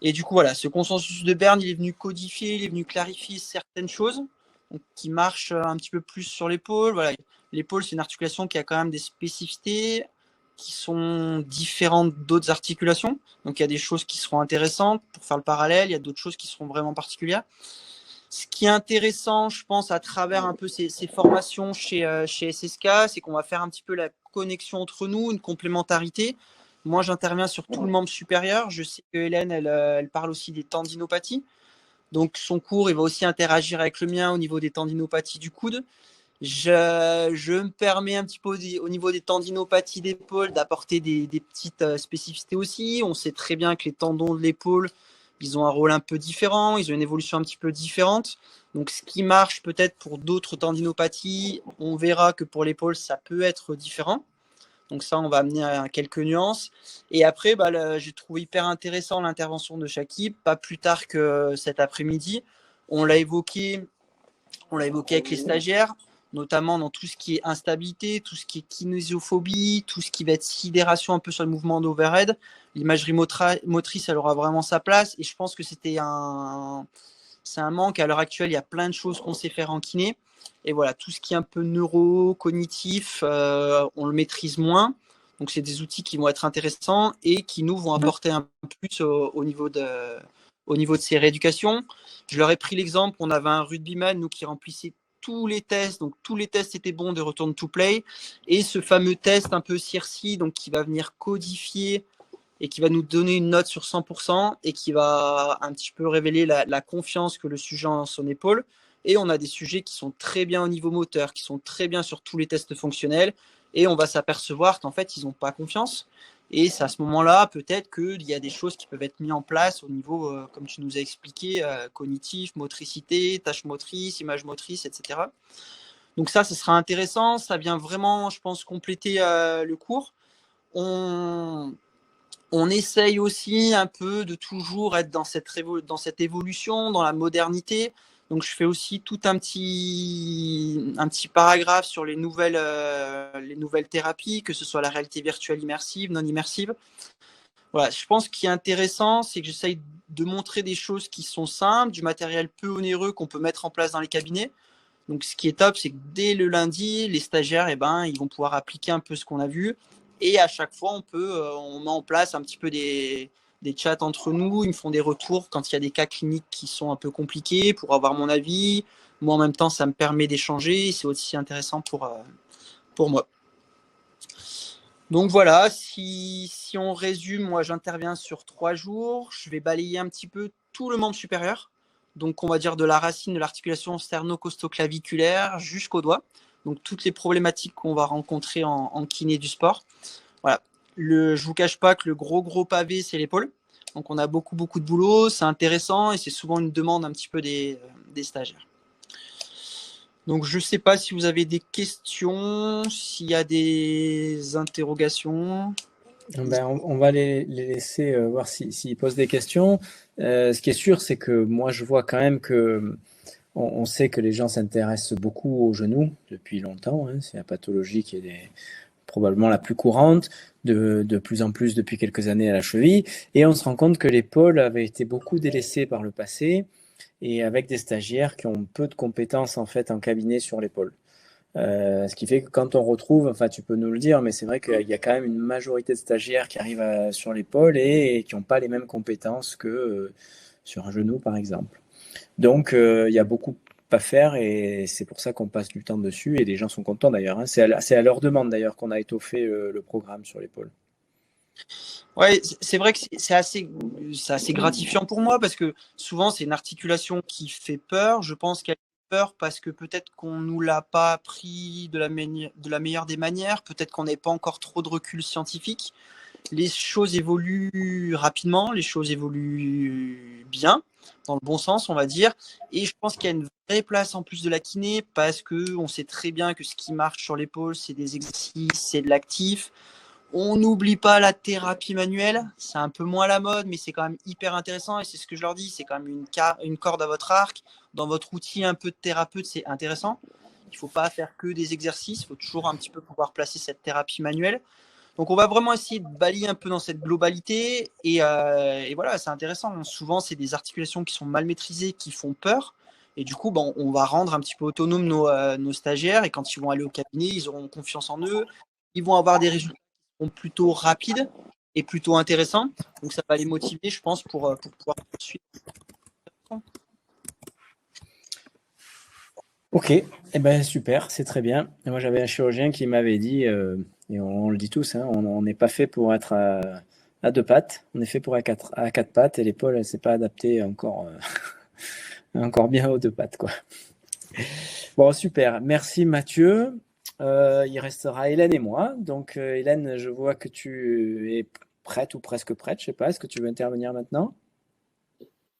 Et du coup, voilà, ce consensus de Berne, il est venu codifier, il est venu clarifier certaines choses donc, qui marchent un petit peu plus sur l'épaule. Voilà, l'épaule, c'est une articulation qui a quand même des spécificités qui sont différentes d'autres articulations. Donc, il y a des choses qui seront intéressantes pour faire le parallèle. Il y a d'autres choses qui seront vraiment particulières. Ce qui est intéressant, je pense, à travers un peu ces formations chez SSK, c'est qu'on va faire un petit peu la connexion entre nous, une complémentarité. Moi, j'interviens sur tout le membre supérieur. Je sais que Hélène, elle parle aussi des tendinopathies. Donc, son cours, il va aussi interagir avec le mien au niveau des tendinopathies du coude. Je me permets un petit peu au niveau des tendinopathies d'épaule d'apporter des petites spécificités aussi. On sait très bien que les tendons de l'épaule, ils ont un rôle un peu différent, ils ont une évolution un petit peu différente. Donc, ce qui marche peut-être pour d'autres tendinopathies, on verra que pour l'épaule, ça peut être différent. Donc ça, on va amener à quelques nuances. Et après, j'ai trouvé hyper intéressant l'intervention de Shakib, pas plus tard que cet après-midi. On l'a évoqué avec les stagiaires, notamment dans tout ce qui est instabilité, tout ce qui est kinésiophobie, tout ce qui va être sidération un peu sur le mouvement d'overhead. L'imagerie motrice, elle aura vraiment sa place. Et je pense que c'est un manque. À l'heure actuelle, il y a plein de choses qu'on sait faire en kiné. Et voilà, tout ce qui est un peu neuro-cognitif, on le maîtrise moins. Donc, c'est des outils qui vont être intéressants et qui nous vont apporter un peu plus au niveau de ces rééducations. Je leur ai pris l'exemple, on avait un rugbyman, nous, qui remplissait tous les tests. Donc, tous les tests étaient bons de return to play. Et ce fameux test un peu CIRCI, donc qui va venir codifier et qui va nous donner une note sur 100% et qui va un petit peu révéler la confiance que le sujet a en son épaule. Et on a des sujets qui sont très bien au niveau moteur, qui sont très bien sur tous les tests fonctionnels. Et on va s'apercevoir qu'en fait, ils n'ont pas confiance. Et c'est à ce moment-là, peut-être qu'il y a des choses qui peuvent être mises en place au niveau, comme tu nous as expliqué, cognitif, motricité, tâches motrices, images motrices, etc. Donc ça sera intéressant. Ça vient vraiment, je pense, compléter le cours. On essaye aussi un peu de toujours être dans cette évolution, dans la modernité. Donc, je fais aussi tout un petit paragraphe sur les nouvelles thérapies, que ce soit la réalité virtuelle immersive, non immersive. Voilà, je pense qu'il est intéressant, c'est que j'essaye de montrer des choses qui sont simples, du matériel peu onéreux qu'on peut mettre en place dans les cabinets. Donc, ce qui est top, c'est que dès le lundi, les stagiaires, ils vont pouvoir appliquer un peu ce qu'on a vu. Et à chaque fois, on met en place un petit peu des chats entre nous. Ils me font des retours quand il y a des cas cliniques qui sont un peu compliqués pour avoir mon avis. Moi, en même temps, ça me permet d'échanger. C'est aussi intéressant pour moi. Donc voilà, si on résume, moi, j'interviens sur 3 jours. Je vais balayer un petit peu tout le membre supérieur. Donc, on va dire de la racine de l'articulation sterno-costo-claviculaire jusqu'au doigt. Donc, toutes les problématiques qu'on va rencontrer en kiné du sport. Voilà. Je ne vous cache pas que le gros pavé, c'est l'épaule. Donc, on a beaucoup de boulot. C'est intéressant et c'est souvent une demande un petit peu des stagiaires. Donc, je ne sais pas si vous avez des questions, s'il y a des interrogations. On va les laisser voir s'ils posent des questions. Ce qui est sûr, c'est que moi, je vois quand même que on sait que les gens s'intéressent beaucoup aux genoux depuis longtemps. Hein. C'est la pathologie qui est probablement la plus courante, de plus en plus depuis quelques années à la cheville. Et on se rend compte que l'épaule avait été beaucoup délaissée par le passé et avec des stagiaires qui ont peu de compétences en fait en cabinet sur l'épaule. Ce qui fait que quand on retrouve, enfin tu peux nous le dire, mais c'est vrai qu'il y a quand même une majorité de stagiaires qui arrivent sur l'épaule et qui n'ont pas les mêmes compétences que sur un genou par exemple. Donc il y a beaucoup à faire et c'est pour ça qu'on passe du temps dessus et les gens sont contents d'ailleurs. Hein. C'est à leur demande d'ailleurs qu'on a étoffé le programme sur l'épaule. Ouais, c'est vrai que c'est assez gratifiant pour moi parce que souvent c'est une articulation qui fait peur. Je pense qu'elle fait peur parce que peut-être qu'on nous l'a pas appris de la meilleure des manières, peut-être qu'on n'ait pas encore trop de recul scientifique. les choses évoluent rapidement, les choses évoluent bien, dans le bon sens, on va dire. Et je pense qu'il y a une vraie place en plus de la kiné parce qu'on sait très bien que ce qui marche sur l'épaule, c'est des exercices, c'est de l'actif. On n'oublie pas la thérapie manuelle, c'est un peu moins la mode, mais c'est quand même hyper intéressant et c'est ce que je leur dis, c'est quand même une corde à votre arc. Dans votre outil un peu de thérapeute, c'est intéressant. Il ne faut pas faire que des exercices, il faut toujours un petit peu pouvoir placer cette thérapie manuelle. Donc on va vraiment essayer de balayer un peu dans cette globalité et voilà, c'est intéressant. Souvent, c'est des articulations qui sont mal maîtrisées, qui font peur. Et du coup, on va rendre un petit peu autonomes nos stagiaires et quand ils vont aller au cabinet, ils auront confiance en eux. Ils vont avoir des résultats qui sont plutôt rapides et plutôt intéressants. Donc ça va les motiver, je pense, pour pouvoir poursuivre. Ok, eh ben, super, c'est très bien. Et moi, j'avais un chirurgien qui m'avait dit, et on le dit tous, hein, on n'est pas fait pour être à deux pattes, on est fait pour être à quatre pattes, et l'épaule, elle s'est pas adaptée encore, encore bien aux deux pattes, quoi. Bon, super, merci Mathieu. Il restera Hélène et moi. Donc, Hélène, je vois que tu es prête ou presque prête, je sais pas, est-ce que tu veux intervenir maintenant?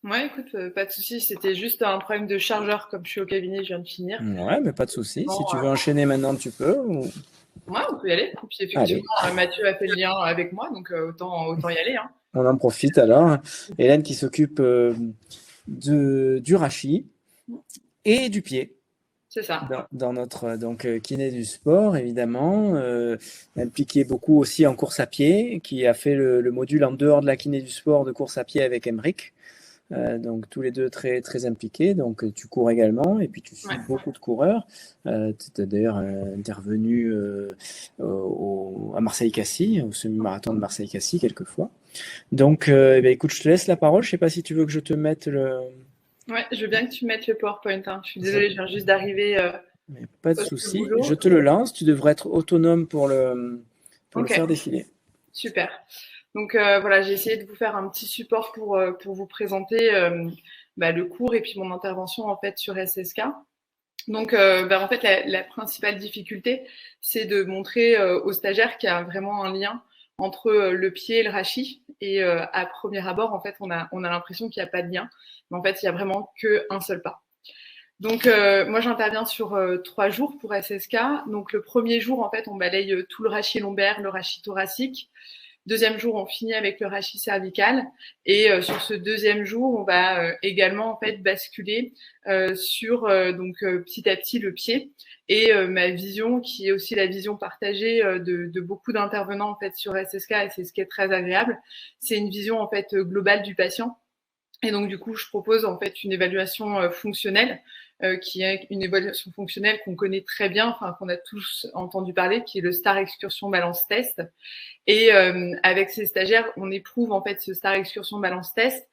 Ouais, écoute, pas de souci. C'était juste un problème de chargeur, comme je suis au cabinet, je viens de finir. Ouais, mais pas de souci. Si Bon, tu veux enchaîner maintenant, tu peux. ouais, on peut y aller. Et puis effectivement, Mathieu a fait le lien avec moi, donc autant y aller. Hein. On en profite alors. Hélène qui s'occupe du rachis et du pied. C'est ça. Dans notre kiné du sport, évidemment, impliqué beaucoup aussi en course à pied, qui a fait le module en dehors de la kiné du sport de course à pied avec Emric. Donc tous les deux très, très impliqués. Donc tu cours également et puis tu suis beaucoup de coureurs. Tu es d'ailleurs intervenu à Marseille-Cassis, au semi-marathon de Marseille-Cassis quelquefois. Donc écoute, je te laisse la parole. Je ne sais pas si tu veux que je te mette le... Ouais, je veux bien que tu mettes le PowerPoint. Hein. Je suis désolée, je viens juste d'arriver. Mais pas de souci. Je te le lance. Tu devrais être autonome pour le faire défiler. Super. Donc voilà, j'ai essayé de vous faire un petit support pour vous présenter le cours et puis mon intervention en fait sur SSK. Donc en fait la principale difficulté, c'est de montrer aux stagiaires qu'il y a vraiment un lien entre le pied et le rachis. Et à premier abord, en fait, on a l'impression qu'il n'y a pas de lien, mais en fait, il y a vraiment qu'un seul pas. Donc moi, j'interviens sur 3 jours pour SSK. Donc le premier jour, en fait, on balaye tout le rachis lombaire, le rachis thoracique. Deuxième jour, on finit avec le rachis cervical. Et sur ce deuxième jour, on va également en fait basculer sur petit à petit le pied. Et ma vision, qui est aussi la vision partagée de beaucoup d'intervenants en fait sur SSK, et c'est ce qui est très agréable, c'est une vision en fait globale du patient. Et donc du coup, je propose en fait une évaluation fonctionnelle, qui est une évaluation fonctionnelle qu'on connaît très bien, enfin qu'on a tous entendu parler, qui est le STAR Excursion Balance Test. Et avec ces stagiaires, on éprouve en fait ce STAR Excursion Balance Test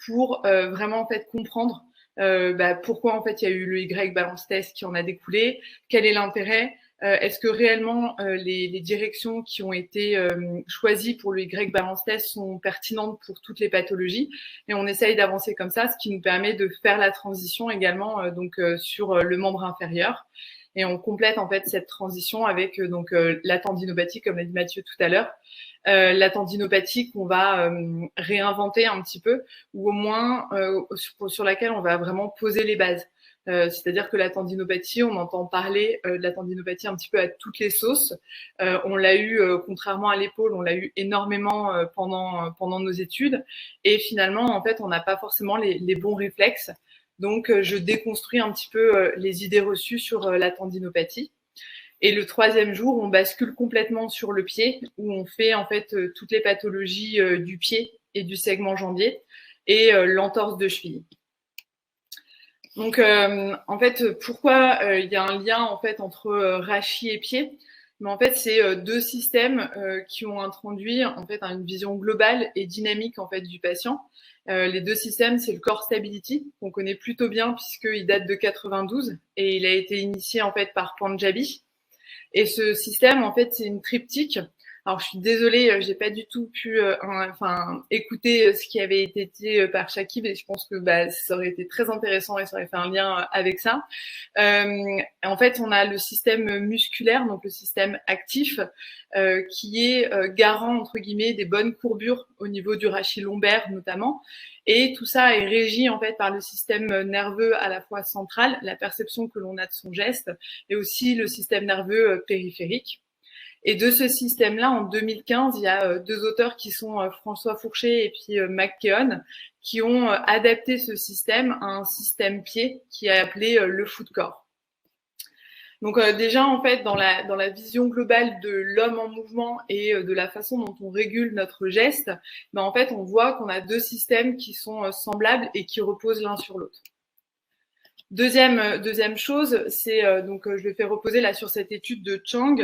pour vraiment en fait comprendre pourquoi en fait il y a eu le Y Balance Test qui en a découlé, quel est l'intérêt, est-ce que réellement les directions qui ont été choisies pour le Y Balance Test sont pertinentes pour toutes les pathologies, et on essaye d'avancer comme ça, ce qui nous permet de faire la transition également sur le membre inférieur. Et on complète en fait cette transition avec la tendinopathie, comme l'a dit Mathieu tout à l'heure. La tendinopathie qu'on va réinventer un petit peu, ou au moins sur laquelle on va vraiment poser les bases. C'est-à-dire que la tendinopathie, on entend parler de la tendinopathie un petit peu à toutes les sauces. On l'a eu, contrairement à l'épaule, on l'a eu énormément pendant nos études. Et finalement, en fait, on n'a pas forcément les bons réflexes. Donc, je déconstruis un petit peu les idées reçues sur la tendinopathie. Et le troisième jour, on bascule complètement sur le pied, où on fait en fait toutes les pathologies du pied et du segment jambier et l'entorse de cheville. Donc, en fait, pourquoi il y a un lien en fait entre rachis et pied? Mais en fait, c'est deux systèmes qui ont introduit en fait une vision globale et dynamique en fait du patient. Les deux systèmes, c'est le Core Stability, qu'on connaît plutôt bien puisqu'il date de 92 et il a été initié en fait par Panjabi. Et ce système, en fait, c'est une triptyque Alors, je suis désolée, j'ai pas du tout pu écouter ce qui avait été dit par Shakib, et je pense que ça aurait été très intéressant et ça aurait fait un lien avec ça. En fait, on a le système musculaire, donc le système actif, qui est garant, entre guillemets, des bonnes courbures au niveau du rachis lombaire notamment. Et tout ça est régi en fait par le système nerveux à la fois central, la perception que l'on a de son geste, et aussi le système nerveux périphérique. Et de ce système-là, en 2015, il y a deux auteurs qui sont François Fourchet et puis McKeown, qui ont adapté ce système à un système pied qui est appelé le foot core. Donc déjà, en fait, dans la vision globale de l'homme en mouvement et de la façon dont on régule notre geste, en fait, on voit qu'on a deux systèmes qui sont semblables et qui reposent l'un sur l'autre. Deuxième chose, c'est donc je vais faire reposer là sur cette étude de Chang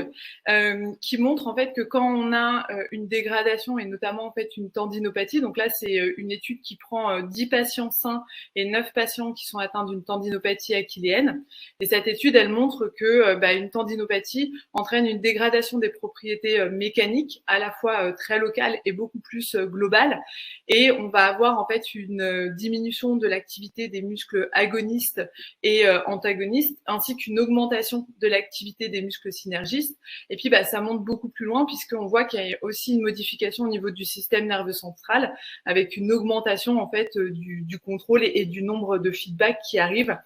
qui montre en fait que quand on a une dégradation et notamment en fait une tendinopathie, donc là c'est une étude qui prend 10 patients sains et 9 patients qui sont atteints d'une tendinopathie achilléenne, et cette étude elle montre que une tendinopathie entraîne une dégradation des propriétés mécaniques à la fois très locale et beaucoup plus globale, et on va avoir en fait une diminution de l'activité des muscles agonistes et antagonistes, ainsi qu'une augmentation de l'activité des muscles synergistes. Et puis ça monte beaucoup plus loin, puisqu'on voit qu'il y a aussi une modification au niveau du système nerveux central, avec une augmentation en fait du contrôle et du nombre de feedbacks qui arrivent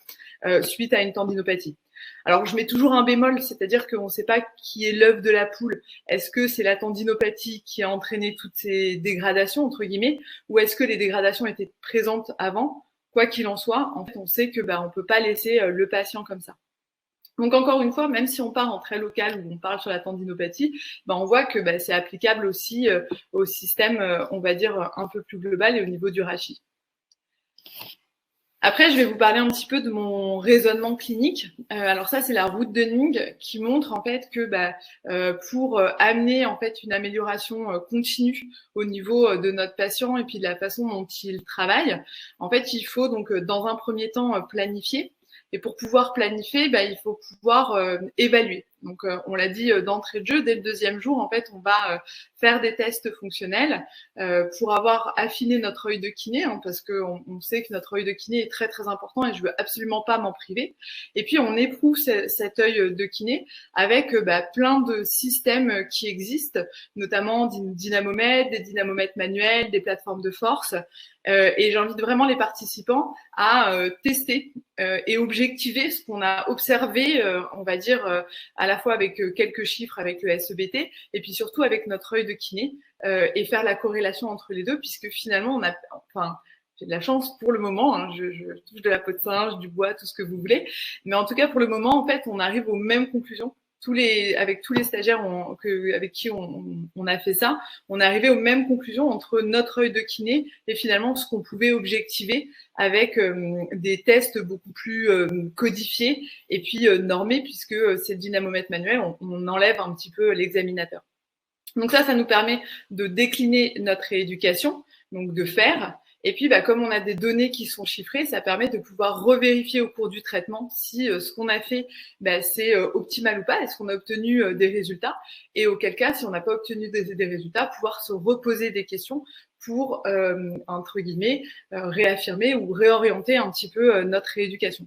suite à une tendinopathie. Alors, je mets toujours un bémol, c'est-à-dire qu'on ne sait pas qui est l'œuf de la poule. Est-ce que c'est la tendinopathie qui a entraîné toutes ces dégradations, entre guillemets, ou est-ce que les dégradations étaient présentes avant? Quoi qu'il en soit, en fait, on sait que on peut pas laisser le patient comme ça. Donc encore une fois, même si on part en très local où on parle sur la tendinopathie, on voit que c'est applicable aussi au système, on va dire, un peu plus global et au niveau du rachis. Après, je vais vous parler un petit peu de mon raisonnement clinique. Alors ça, c'est la route de Ning qui montre en fait que pour amener en fait une amélioration continue au niveau de notre patient et puis de la façon dont il travaille, en fait, il faut donc dans un premier temps planifier. Et pour pouvoir planifier, il faut pouvoir évaluer. Donc, on l'a dit d'entrée de jeu, dès le deuxième jour, en fait, on va faire des tests fonctionnels pour avoir affiné notre œil de kiné, parce qu'on sait que notre œil de kiné est très, très important et je veux absolument pas m'en priver. Et puis, on éprouve cet œil de kiné avec plein de systèmes qui existent, notamment des dynamomètres, des dynamomètres manuels, des plateformes de force. Et j'invite vraiment les participants à tester et objectiver ce qu'on a observé, on va dire, à la fois avec quelques chiffres avec le SEBT et puis surtout avec notre œil de kiné et faire la corrélation entre les deux, puisque finalement on a, j'ai de la chance pour le moment, je touche de la peau de singe, du bois, tout ce que vous voulez, mais en tout cas pour le moment en fait on arrive aux mêmes conclusions. Avec tous les stagiaires avec qui on a fait ça, on est arrivé aux mêmes conclusions entre notre œil de kiné et finalement ce qu'on pouvait objectiver avec des tests beaucoup plus codifiés et puis normés, puisque c'est le dynamomètre manuel, on enlève un petit peu l'examinateur. Donc ça nous permet de décliner notre rééducation, donc de faire. Et puis, comme on a des données qui sont chiffrées, ça permet de pouvoir revérifier au cours du traitement si ce qu'on a fait, c'est optimal ou pas, est-ce qu'on a obtenu des résultats, et auquel cas, si on n'a pas obtenu des résultats, pouvoir se reposer des questions pour, entre guillemets, réaffirmer ou réorienter un petit peu notre rééducation.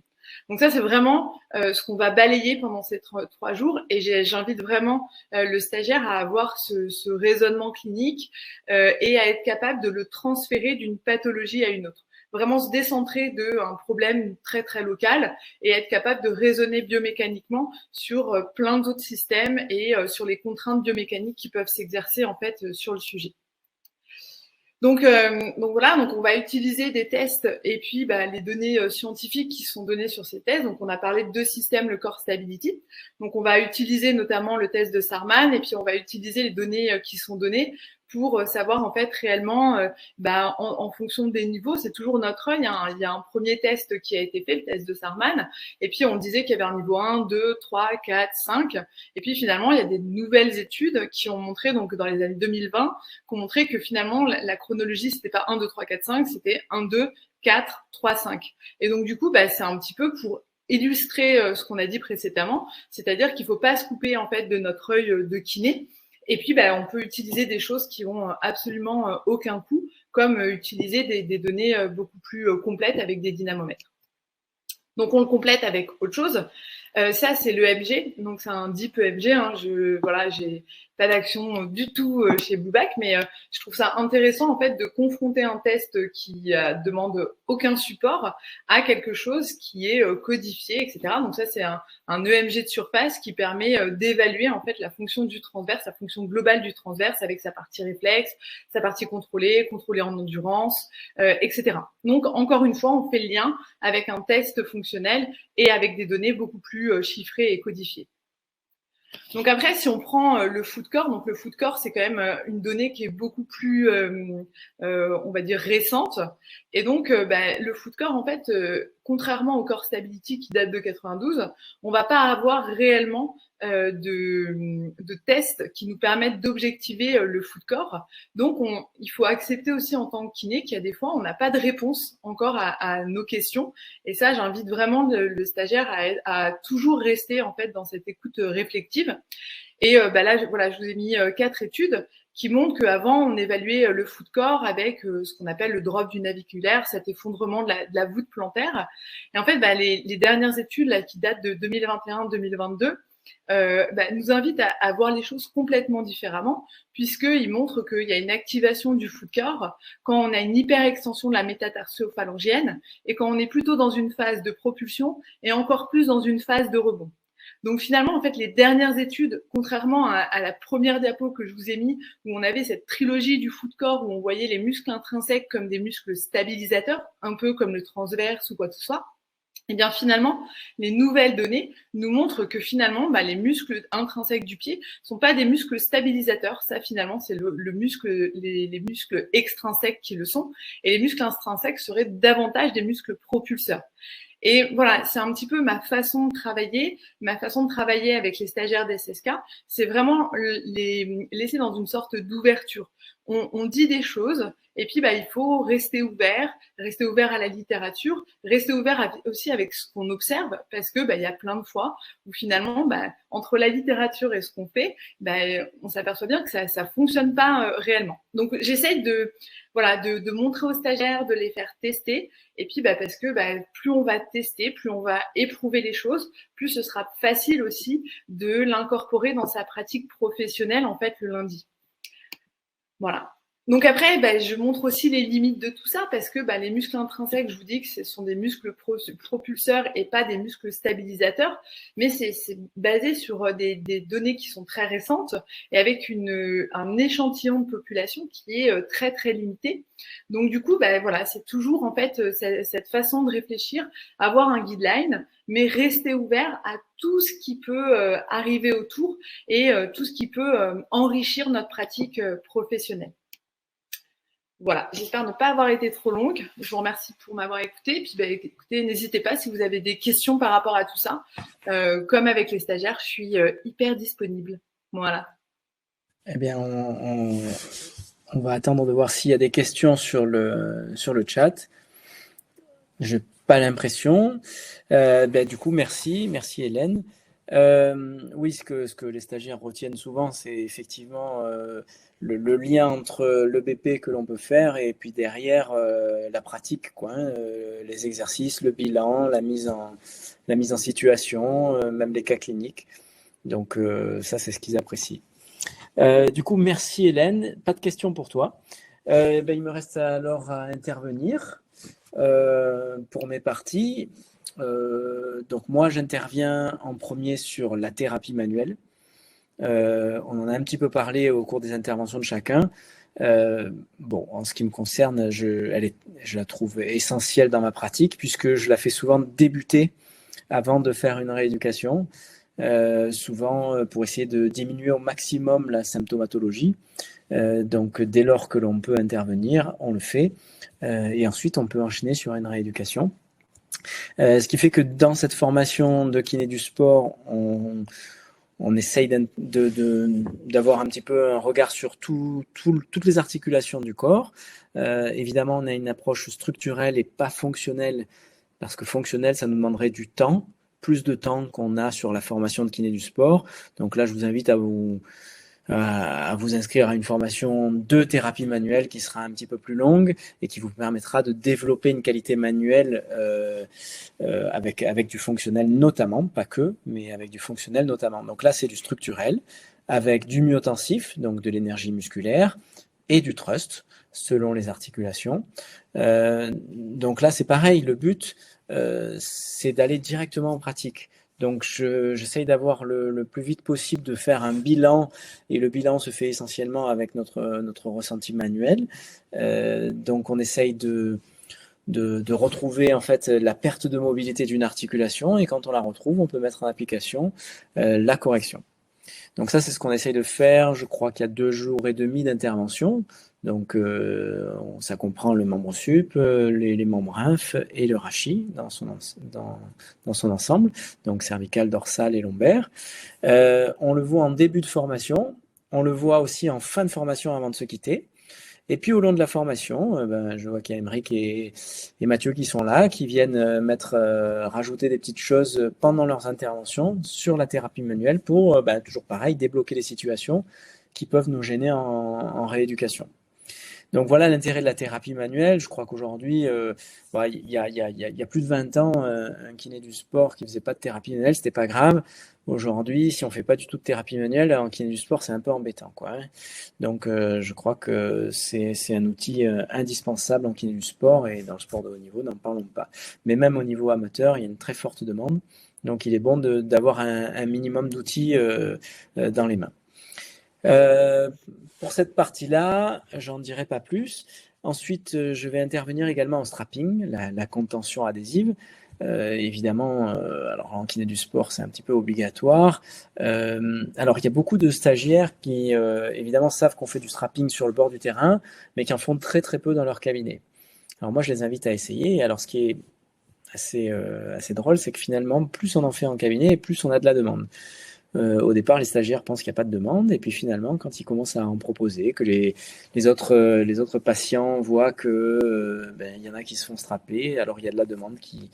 Donc ça, c'est vraiment ce qu'on va balayer pendant ces 3 jours, et j'invite vraiment le stagiaire à avoir ce raisonnement clinique et à être capable de le transférer d'une pathologie à une autre. Vraiment se décentrer d'un problème très très local et être capable de raisonner biomécaniquement sur plein d'autres systèmes et sur les contraintes biomécaniques qui peuvent s'exercer en fait sur le sujet. Donc voilà, donc on va utiliser des tests et puis les données scientifiques qui sont données sur ces tests. Donc on a parlé de 2 systèmes, le Core Stability. Donc on va utiliser notamment le test de Sarman et puis on va utiliser les données qui sont données pour savoir en fait réellement en fonction des niveaux, c'est toujours notre œil. Il y a un premier test qui a été fait, le test de Sarman, et puis on disait qu'il y avait un niveau 1, 2, 3, 4, 5, et puis finalement il y a des nouvelles études qui ont montré, donc dans les années 2020, qui ont montré que finalement la chronologie c'était pas 1, 2, 3, 4, 5, c'était 1, 2, 4, 3, 5. Et donc du coup c'est un petit peu pour illustrer ce qu'on a dit précédemment, c'est-à-dire qu'il faut pas se couper en fait de notre œil de kiné, Et puis, on peut utiliser des choses qui ont absolument aucun coût, comme utiliser des données beaucoup plus complètes avec des dynamomètres. Donc, on le complète avec autre chose. Ça, c'est le EFG. Donc, c'est un deep EFG. Hein. J'ai pas d'action du tout chez Blueback, mais je trouve ça intéressant, en fait, de confronter un test qui demande aucun support à quelque chose qui est codifié, etc. Donc, ça, c'est un EMG de surface qui permet d'évaluer, en fait, la fonction du transverse, la fonction globale du transverse avec sa partie réflexe, sa partie contrôlée en endurance, etc. Donc, encore une fois, on fait le lien avec un test fonctionnel et avec des données beaucoup plus chiffrées et codifiées. Donc après, si on prend le food core, donc le food core, c'est quand même une donnée qui est beaucoup plus, on va dire, récente. Et donc, le food core, en fait, contrairement au core stability qui date de 92, on va pas avoir réellement de tests qui nous permettent d'objectiver le food core. Donc, il faut accepter aussi en tant que kiné qu'il y a des fois, on n'a pas de réponse encore à nos questions. Et ça, j'invite vraiment le stagiaire à toujours rester en fait dans cette écoute réflexive. Et là, je vous ai mis 4 études qui montrent qu'avant, on évaluait le food core avec ce qu'on appelle le drop du naviculaire, cet effondrement de la voûte plantaire. Et en fait, les dernières études là, qui datent de 2021-2022 nous invitent à voir les choses complètement différemment, puisqu'ils montrent qu'il y a une activation du food core quand on a une hyperextension de la métatarso-phalangienne et quand on est plutôt dans une phase de propulsion et encore plus dans une phase de rebond. Donc finalement, en fait, les dernières études, contrairement à la première diapo que je vous ai mis, où on avait cette trilogie du food core, où on voyait les muscles intrinsèques comme des muscles stabilisateurs, un peu comme le transverse ou quoi que ce soit, et bien finalement, les nouvelles données nous montrent que finalement, les muscles intrinsèques du pied sont pas des muscles stabilisateurs. Ça, finalement, c'est les muscles extrinsèques qui le sont. Et les muscles intrinsèques seraient davantage des muscles propulseurs. Et voilà, c'est un petit peu ma façon de travailler avec les stagiaires d'SSK, c'est vraiment les laisser dans une sorte d'ouverture. On dit des choses, et puis il faut rester ouvert à la littérature, rester ouvert aussi avec ce qu'on observe, parce que il y a plein de fois où finalement, entre la littérature et ce qu'on fait, on s'aperçoit bien que ça fonctionne pas réellement. Donc j'essaie de montrer aux stagiaires, de les faire tester, et puis parce que plus on va tester, plus on va éprouver les choses, plus ce sera facile aussi de l'incorporer dans sa pratique professionnelle en fait le lundi. Voilà. Donc après, je montre aussi les limites de tout ça parce que les muscles intrinsèques, je vous dis que ce sont des muscles propulseurs et pas des muscles stabilisateurs, mais c'est basé sur des données qui sont très récentes et avec un échantillon de population qui est très très limité. Donc du coup, c'est toujours en fait cette façon de réfléchir, avoir un guideline, mais rester ouvert à tout ce qui peut arriver autour et tout ce qui peut enrichir notre pratique professionnelle. Voilà, j'espère ne pas avoir été trop longue. Je vous remercie pour m'avoir écouté. Puis, écoutez, n'hésitez pas si vous avez des questions par rapport à tout ça. Comme avec les stagiaires, je suis hyper disponible. Voilà. Eh bien, on va attendre de voir s'il y a des questions sur le chat. Je n'ai pas l'impression. Du coup, merci Hélène. Oui, ce que les stagiaires retiennent souvent, c'est effectivement le lien entre le BP que l'on peut faire et puis derrière la pratique, les exercices, le bilan, la mise en situation, même les cas cliniques. Donc ça, c'est ce qu'ils apprécient. Du coup, merci Hélène. Pas de questions pour toi. Il me reste alors à intervenir pour mes parties. Donc moi, j'interviens en premier sur la thérapie manuelle. On en a un petit peu parlé au cours des interventions de chacun. En ce qui me concerne, je la trouve essentielle dans ma pratique puisque je la fais souvent débuter avant de faire une rééducation, souvent pour essayer de diminuer au maximum la symptomatologie. Donc dès lors que l'on peut intervenir, on le fait et ensuite on peut enchaîner sur une rééducation. Ce qui fait que dans cette formation de kiné du sport, on essaye d'avoir un petit peu un regard sur toutes les articulations du corps. Évidemment, on a une approche structurelle et pas fonctionnelle, parce que fonctionnelle, ça nous demanderait du temps, plus de temps qu'on a sur la formation de kiné du sport. Donc là, je vous invite à vous à vous inscrire à une formation de thérapie manuelle qui sera un petit peu plus longue et qui vous permettra de développer une qualité manuelle avec du fonctionnel notamment, pas que, mais avec du fonctionnel notamment. Donc là, c'est du structurel avec du myotensif, donc de l'énergie musculaire, et du thrust, selon les articulations. Donc là, c'est pareil, le but, c'est d'aller directement en pratique. Donc, j'essaye d'avoir le plus vite possible de faire un bilan, et le bilan se fait essentiellement avec notre ressenti manuel. Donc, on essaye de retrouver en fait la perte de mobilité d'une articulation, et quand on la retrouve, on peut mettre en application la correction. Donc ça, c'est ce qu'on essaye de faire. Je crois qu'il y a 2 jours et demi d'intervention. Donc ça comprend le membre sup, les membres inf et le rachis dans son ensemble, donc cervical, dorsal et lombaire. On le voit en début de formation, on le voit aussi en fin de formation avant de se quitter. Et puis au long de la formation, je vois qu'il y a Émeric et Mathieu qui sont là, qui viennent rajouter des petites choses pendant leurs interventions sur la thérapie manuelle pour, toujours pareil, débloquer les situations qui peuvent nous gêner en rééducation. Donc voilà l'intérêt de la thérapie manuelle. Je crois qu'aujourd'hui, il y a plus de 20 ans, un kiné du sport qui faisait pas de thérapie manuelle, c'était pas grave. Aujourd'hui, si on fait pas du tout de thérapie manuelle, en kiné du sport, c'est un peu embêtant, quoi, hein. Donc je crois que c'est un outil indispensable en kiné du sport, et dans le sport de haut niveau, n'en parlons pas. Mais même au niveau amateur, il y a une très forte demande. Donc il est bon d'avoir un minimum d'outils dans les mains. Pour cette partie-là, j'en dirai pas plus. Ensuite, je vais intervenir également en strapping, la contention adhésive. Évidemment, alors en kiné du sport, c'est un petit peu obligatoire. Alors, il y a beaucoup de stagiaires qui, évidemment, savent qu'on fait du strapping sur le bord du terrain, mais qui en font très très peu dans leur cabinet. Alors moi, je les invite à essayer. Alors, ce qui est assez drôle, c'est que finalement, plus on en fait en cabinet, plus on a de la demande. Au départ, les stagiaires pensent qu'il n'y a pas de demande, et puis finalement, quand ils commencent à en proposer, que les autres patients voient que il y en a qui se font strapper, alors il y a de la demande qui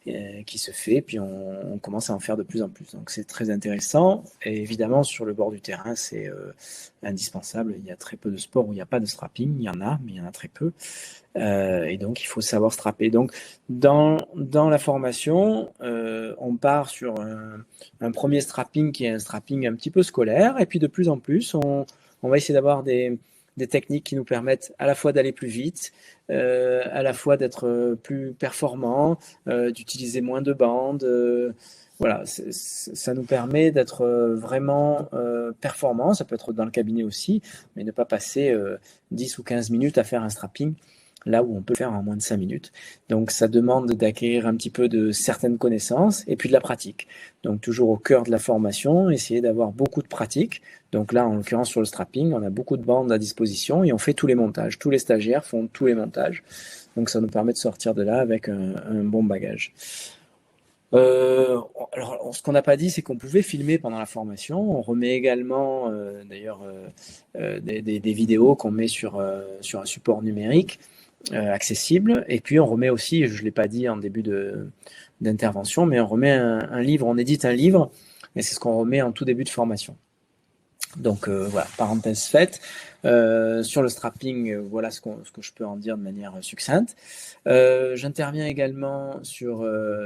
se fait, puis on commence à en faire de plus en plus. Donc c'est très intéressant, et évidemment sur le bord du terrain, c'est indispensable. Il y a très peu de sports où il n'y a pas de strapping, il y en a, mais il y en a très peu. Et donc il faut savoir strapper. Donc dans la formation, on part sur un premier strapping qui est un strapping un petit peu scolaire, et puis de plus en plus, on va essayer d'avoir des techniques qui nous permettent à la fois d'aller plus vite, à la fois d'être plus performant, d'utiliser moins de bandes. Voilà, ça nous permet d'être vraiment performant. Ça peut être dans le cabinet aussi, mais ne pas passer 10 ou 15 minutes à faire un strapping, là où on peut le faire en moins de 5 minutes. Donc ça demande d'acquérir un petit peu de certaines connaissances et puis de la pratique. Donc toujours au cœur de la formation, essayer d'avoir beaucoup de pratique. Donc là, en l'occurrence sur le strapping, on a beaucoup de bandes à disposition et on fait tous les montages. Tous les stagiaires font tous les montages. Donc ça nous permet de sortir de là avec un bon bagage. Alors, ce qu'on n'a pas dit, c'est qu'on pouvait filmer pendant la formation. On remet également d'ailleurs des vidéos qu'on met sur un support numérique accessible. Et puis on remet aussi, je ne l'ai pas dit en début d'intervention, mais on remet un livre, on édite un livre, et c'est ce qu'on remet en tout début de formation. Donc voilà, parenthèse faite. Sur le strapping, voilà ce que je peux en dire de manière succincte. J'interviens également sur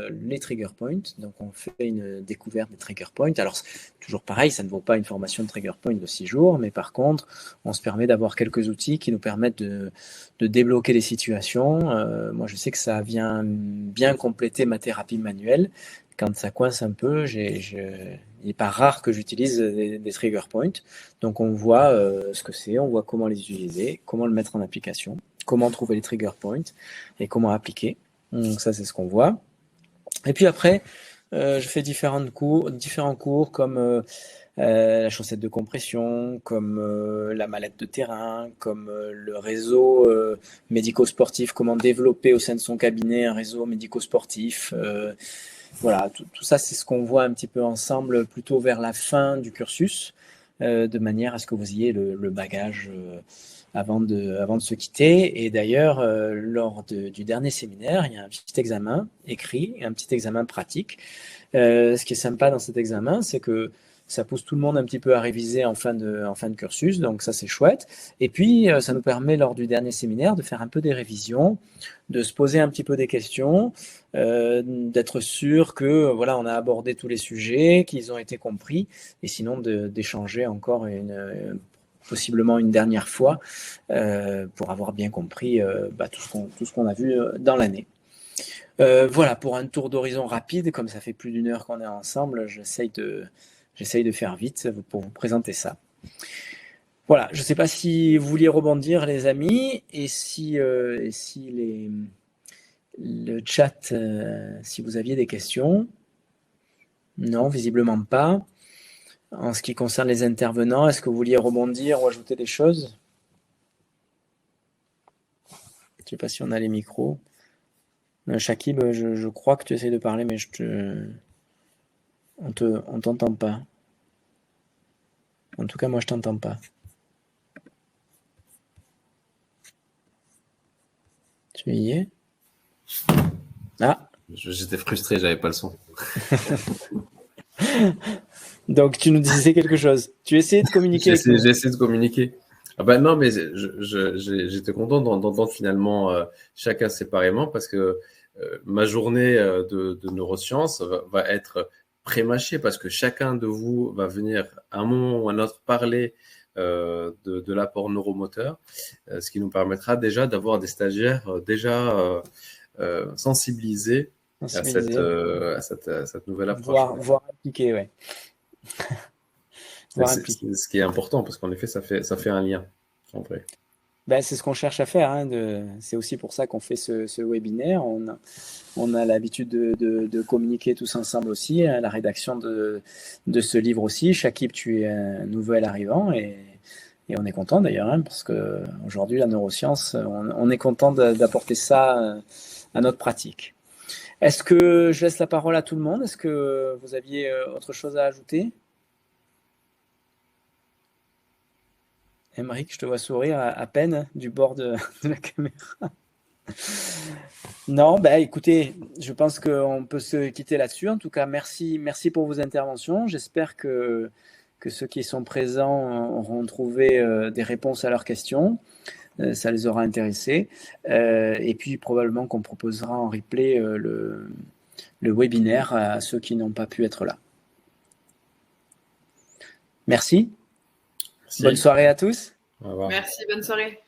les trigger points. Donc on fait une découverte des trigger points. Alors toujours pareil, ça ne vaut pas une formation de trigger point de 6 jours, mais par contre, on se permet d'avoir quelques outils qui nous permettent de débloquer les situations. Moi, je sais que ça vient bien compléter ma thérapie manuelle. Quand ça coince un peu, il n'est pas rare que j'utilise des trigger points. Donc on voit ce que c'est, on voit comment les utiliser, comment le mettre en application, comment trouver les trigger points et comment appliquer. Donc ça, c'est ce qu'on voit. Et puis après, je fais différents cours comme la chaussette de compression, comme la mallette de terrain, comme le réseau médico-sportif, comment développer au sein de son cabinet un réseau médico-sportif. Voilà, tout ça, c'est ce qu'on voit un petit peu ensemble plutôt vers la fin du cursus, de manière à ce que vous ayez le bagage avant de se quitter. Et d'ailleurs, lors du dernier séminaire, il y a un petit examen écrit et un petit examen pratique Ce qui est sympa dans cet examen, c'est que ça pousse tout le monde un petit peu à réviser en fin de cursus, donc ça c'est chouette. Et puis ça nous permet lors du dernier séminaire de faire un peu des révisions, de se poser un petit peu des questions, d'être sûr que voilà, on a abordé tous les sujets, qu'ils ont été compris, et sinon d'échanger encore possiblement une dernière fois pour avoir bien compris tout ce qu'on a vu dans l'année. Voilà, pour un tour d'horizon rapide, comme ça fait plus d'1 heure qu'on est ensemble, j'essaye de faire vite pour vous présenter ça. Voilà, je ne sais pas si vous vouliez rebondir, les amis, et si le chat, si vous aviez des questions. Non, visiblement pas. En ce qui concerne les intervenants, est-ce que vous vouliez rebondir ou ajouter des choses? Je ne sais pas si on a les micros. Shakib, je crois que tu essaies de parler, mais on t'entend pas. En tout cas, moi, je t'entends pas. Tu y es? Ah. J'étais frustré, j'avais pas le son. Donc, tu nous disais quelque chose. Tu essayais de communiquer. J'ai essayé de communiquer. Ah ben non, mais j'étais content d'entendre finalement chacun séparément parce que ma journée de neurosciences va être prémâchée parce que chacun de vous va venir à un moment ou à un autre parler de l'apport neuromoteur, ce qui nous permettra déjà d'avoir des stagiaires déjà sensibilisés à cette nouvelle approche. Voire appliquer, ouais. Ce qui est important parce qu'en effet, ça fait un lien. En vrai. Ben, c'est ce qu'on cherche à faire. Hein, c'est aussi pour ça qu'on fait ce webinaire. On a l'habitude de communiquer tous ensemble aussi, hein, la rédaction de ce livre aussi. Shakib, tu es un nouvel arrivant et on est content d'ailleurs, hein, parce qu'aujourd'hui, la neuroscience, on est content d'apporter ça à notre pratique. Est-ce que je laisse la parole à tout le monde? Est-ce que vous aviez autre chose à ajouter? Aymeric, je te vois sourire à peine du bord de la caméra. Non, bah écoutez, je pense qu'on peut se quitter là-dessus. En tout cas, merci pour vos interventions. J'espère que ceux qui sont présents auront trouvé des réponses à leurs questions. Ça les aura intéressés. Et puis, probablement qu'on proposera en replay le webinaire à ceux qui n'ont pas pu être là. Merci. Bonne soirée à tous. Au revoir. Merci, bonne soirée.